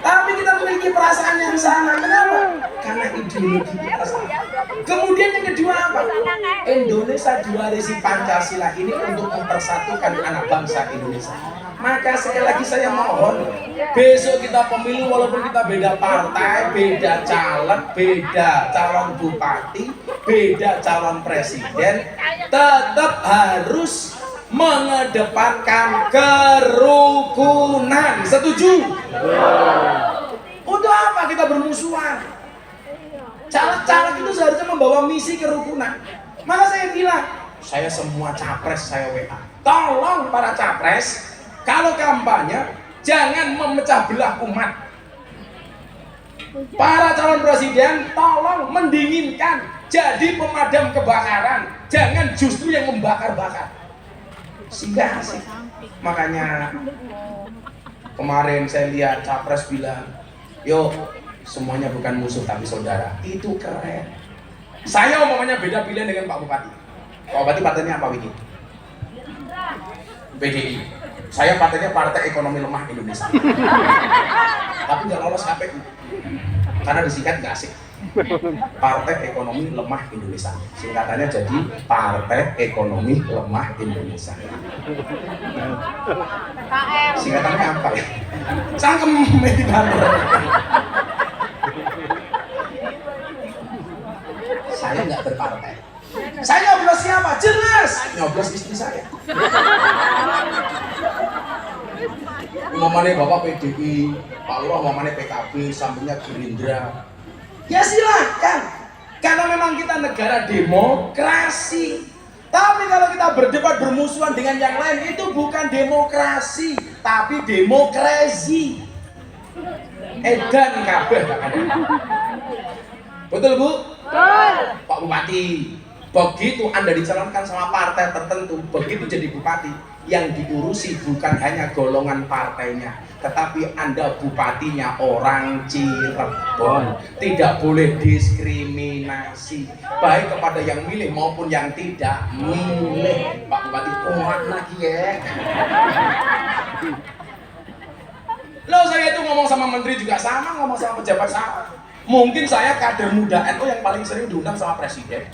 Tapi kita memiliki perasaan yang sama. Kenapa? Karena ideologi kita sama. Kemudian yang kedua apa? Indonesia diwarisi Pancasila ini untuk mempersatukan anak bangsa Indonesia. Maka sekali lagi saya mohon, besok kita pemilu walaupun kita beda partai, beda caleg, beda calon bupati, beda calon presiden, tetap harus mengedepankan kerukunan. Setuju? Untuk apa kita bermusuhan? Caleg-caleg itu seharusnya membawa misi kerukunan. Maka saya bilang, saya semua capres saya WA. Tolong para capres, kalau kampanye jangan memecah belah umat. Para calon presiden tolong mendinginkan, jadi pemadam kebakaran, jangan justru yang membakar-bakar. Sehingga asik. Makanya kemarin saya lihat capres bilang, yuk semuanya bukan musuh tapi saudara. Itu keren. Saya umumnya beda pilihan dengan Pak Bupati. Pak Bupati partainya apa Wiki? PDI. Saya partainya Partai Ekonomi Lemah Indonesia. Tapi nggak lolos KPU karena disingkat nggak asik. Partai Ekonomi Lemah Indonesia. Singkatannya jadi Partai Ekonomi Lemah Indonesia. Singkatannya apa ya? Cangkem di kantor. Saya nggak berpartai. Saya nyoblos siapa? Jelas nyoblos istri saya. Mamane Bapak PDI, Pak Lurah mamane PKB, sampingnya Gerindra. Ya silahkan, karena memang kita negara demokrasi. Tapi kalau kita berdebat bermusuhan dengan yang lain, itu bukan demokrasi, tapi demokrasi. Edan kabeh. Betul Bu? Betul. Pak Bupati, begitu Anda dicalonkan sama partai tertentu, begitu jadi bupati, yang diurusi bukan hanya golongan partainya, tetapi Anda bupatinya orang Cirebon. Tidak boleh diskriminasi, baik kepada yang milih maupun yang tidak milih. Pak Bupati kuat lagi ya. Loh, saya itu ngomong sama menteri juga sama, ngomong sama pejabat sama. Mungkin saya kader muda NU yang paling sering diundang sama presiden.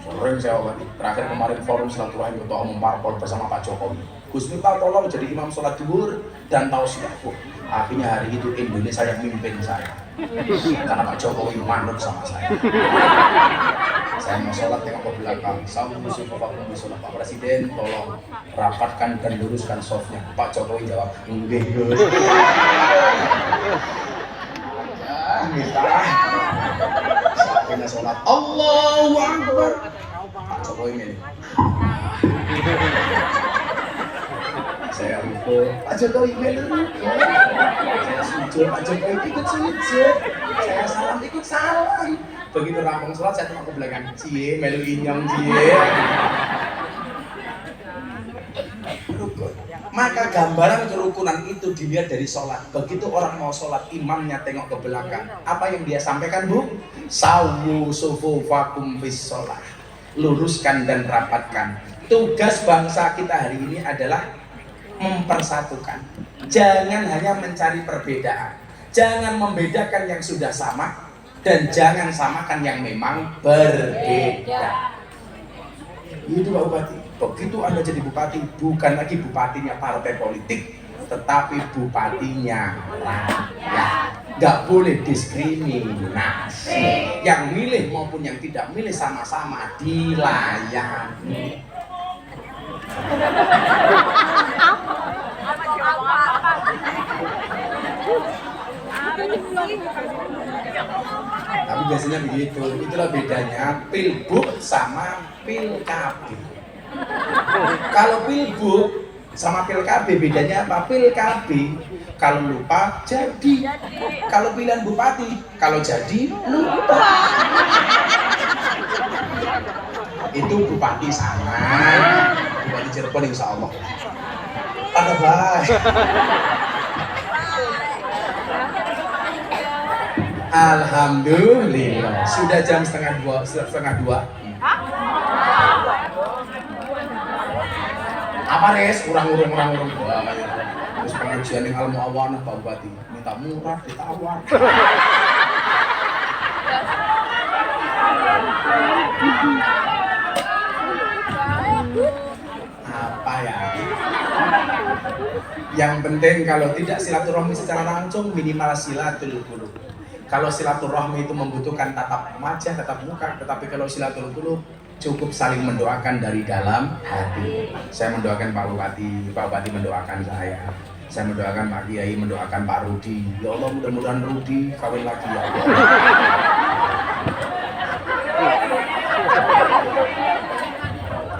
Sering saya obati. Terakhir kemarin forum silaturahmi ketua umum parpol bersama Pak Jokowi. Gus Miftah tolong jadi imam sholat zuhur dan tausiah. Akhirnya hari itu Indonesia yang mimpin saya. Karena Pak Jokowi manut sama saya. Saya mau sholat tengok ke belakang. Salam musuh Bapak sholat Pak Presiden, tolong rapatkan dan luruskan softnya. Pak Jokowi jawab, enggak Gus. Miftah. Saatnya sholat. Allahu Akbar. Pak Jokowi ini. Saya ruko. Pak Jokowi melu. Saya sujud. Pak Jokowi ikut sujud. Saya salam ikut salam. Begitu rampung sholat saya tengok ke belakang. Cie melu inyong cie. Rukun. Maka gambaran kerukunan itu dilihat dari sholat. Begitu orang mau sholat, imamnya tengok ke belakang. Apa yang dia sampaikan Bu? Sawu sufufakum fis sholat. Luruskan dan rapatkan. Tugas bangsa kita hari ini adalah mempersatukan. Jangan hanya mencari perbedaan. Jangan membedakan yang sudah sama. Dan jangan samakan yang memang berbeda. Itu Pak Bupati. Begitu Anda jadi bupati, bukan lagi bupatinya partai politik, tetapi bupatinya rakyat. Gak boleh diskriminasi. Yang milih maupun yang tidak milih sama-sama dilayani. Tapi biasanya begitu. Itulah bedanya pilbub sama pilkab. Kalau pilbub sama pil KB bedanya apa? Pil KB kalau lupa jadi, kalau pilihan bupati kalau jadi lupa. Itu bupati sana, bupati Cirebon insya Allah. Ada baik. Alhamdulillah sudah jam setengah dua. Apa res? Kurang. Terus pengajian yang ilmu awanah Pak Bupati minta murah ditawar. Apa ya? Yang penting kalau tidak silaturahmi secara langsung minimal silatul qulub. Kalau silaturahmi itu membutuhkan tatap wajah, tatap muka, tetapi kalau silatul qulub cukup saling mendoakan dari dalam hati. Saya mendoakan Pak Bupati mendoakan saya mendoakan Pak Kiai, mendoakan Pak Rudi. Ya Allah, mudah-mudahan Rudi kawin lagi ya Allah.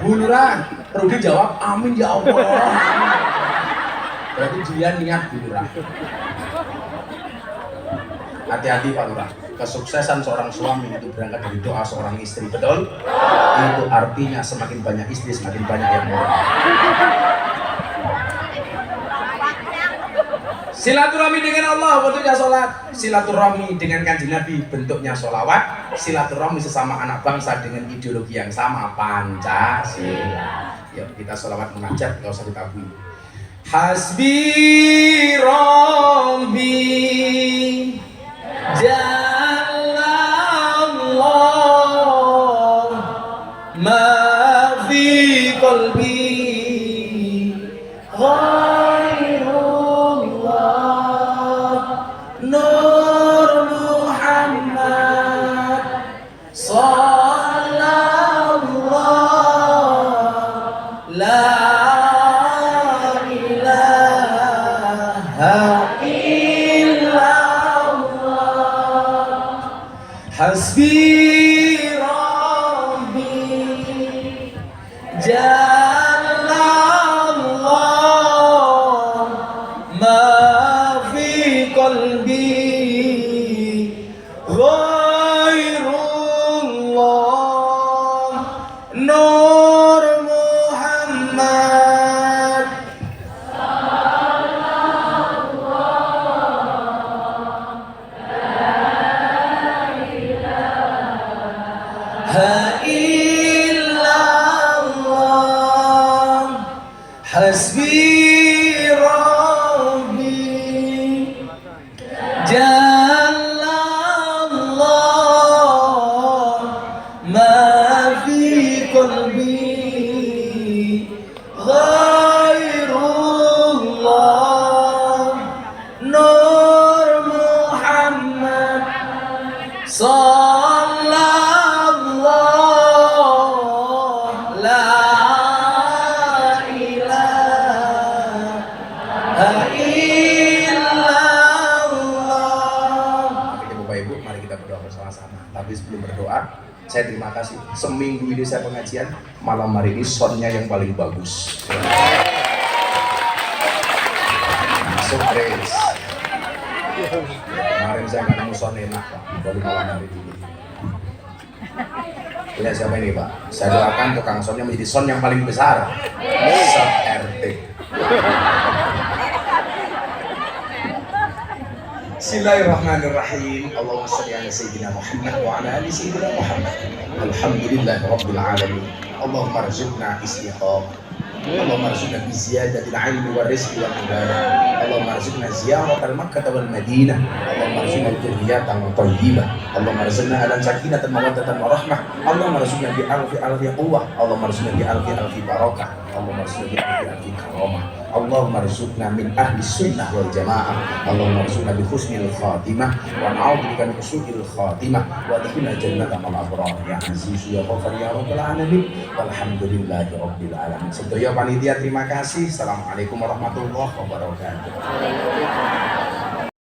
Bu Lurah, Rudi jawab amin ya Allah. Berarti dia niat Bu Lurah. Hati-hati Pak Lurah, kesuksesan seorang suami itu berangkat dari doa seorang istri, betul? Itu artinya semakin banyak istri, semakin banyak yang moral. Silaturahmi dengan Allah bentuknya sholat, silaturahmi dengan kanjeng Nabi bentuknya sholawat, silaturahmi sesama anak bangsa dengan ideologi yang sama, Pancasila. Yuk kita sholawat munajat, gak usah ditabui. Hasbi Rabbi Jalallah ma fi qalbi ghairullah Nur Muhammad sallallahu la ilaha Hasbi Rabbi Jalallah ma fi qalbi ghairullah Nur Muhammad La illallah Hasbi Rabbi Jalallah ma fi qalbi ghairullah Nur Muhammad Tapi sebelum berdoa, saya terima kasih. Seminggu ini saya pengajian, malam hari ini soundnya yang paling bagus. Masuk Grace. Kemarin saya nggak nemu sound enak Pak, baru malam hari ini. Lihat siapa ini Pak? Saya doakan tukang soundnya menjadi sound yang paling besar. Sound RT. Bismillahirrahmanirrahim. Allahumma shalli ala sayyidina Muhammad wa ala ali sayyidina Muhammad. Alhamdulillahi rabbil alamin. Allahumma arzuqna istiqamah. Allahumma arzuqna bi ziyadatil ilmi wa rizqi wal ibadah. Allahumma arzuqna ziyaratal Makkah wal Madinah. Allahumma arzuqna dzurriyyatan thayyibah. Allahumma arzuqna alan sakinatan mawaddatan wa rahmah. Allahumma arzuqna bi alfi quwwah. Allahumma arzuqna bi alfi barakah. Allahumma arzuqna bi alfi karamah. Allahumma arzuqna min ahli sunnah wal jamaah. Allahumma arzuqna bi husnil khatimah wa na'udzubika min su'il khatimah wa adkhilna jannata ma'al abrar ya aziz ya ghafar ya rabbal alamin walhamdulillahi rabbil alamin. Sedaya panitia terima kasih. Assalamualaikum warahmatullahi wabarakatuh.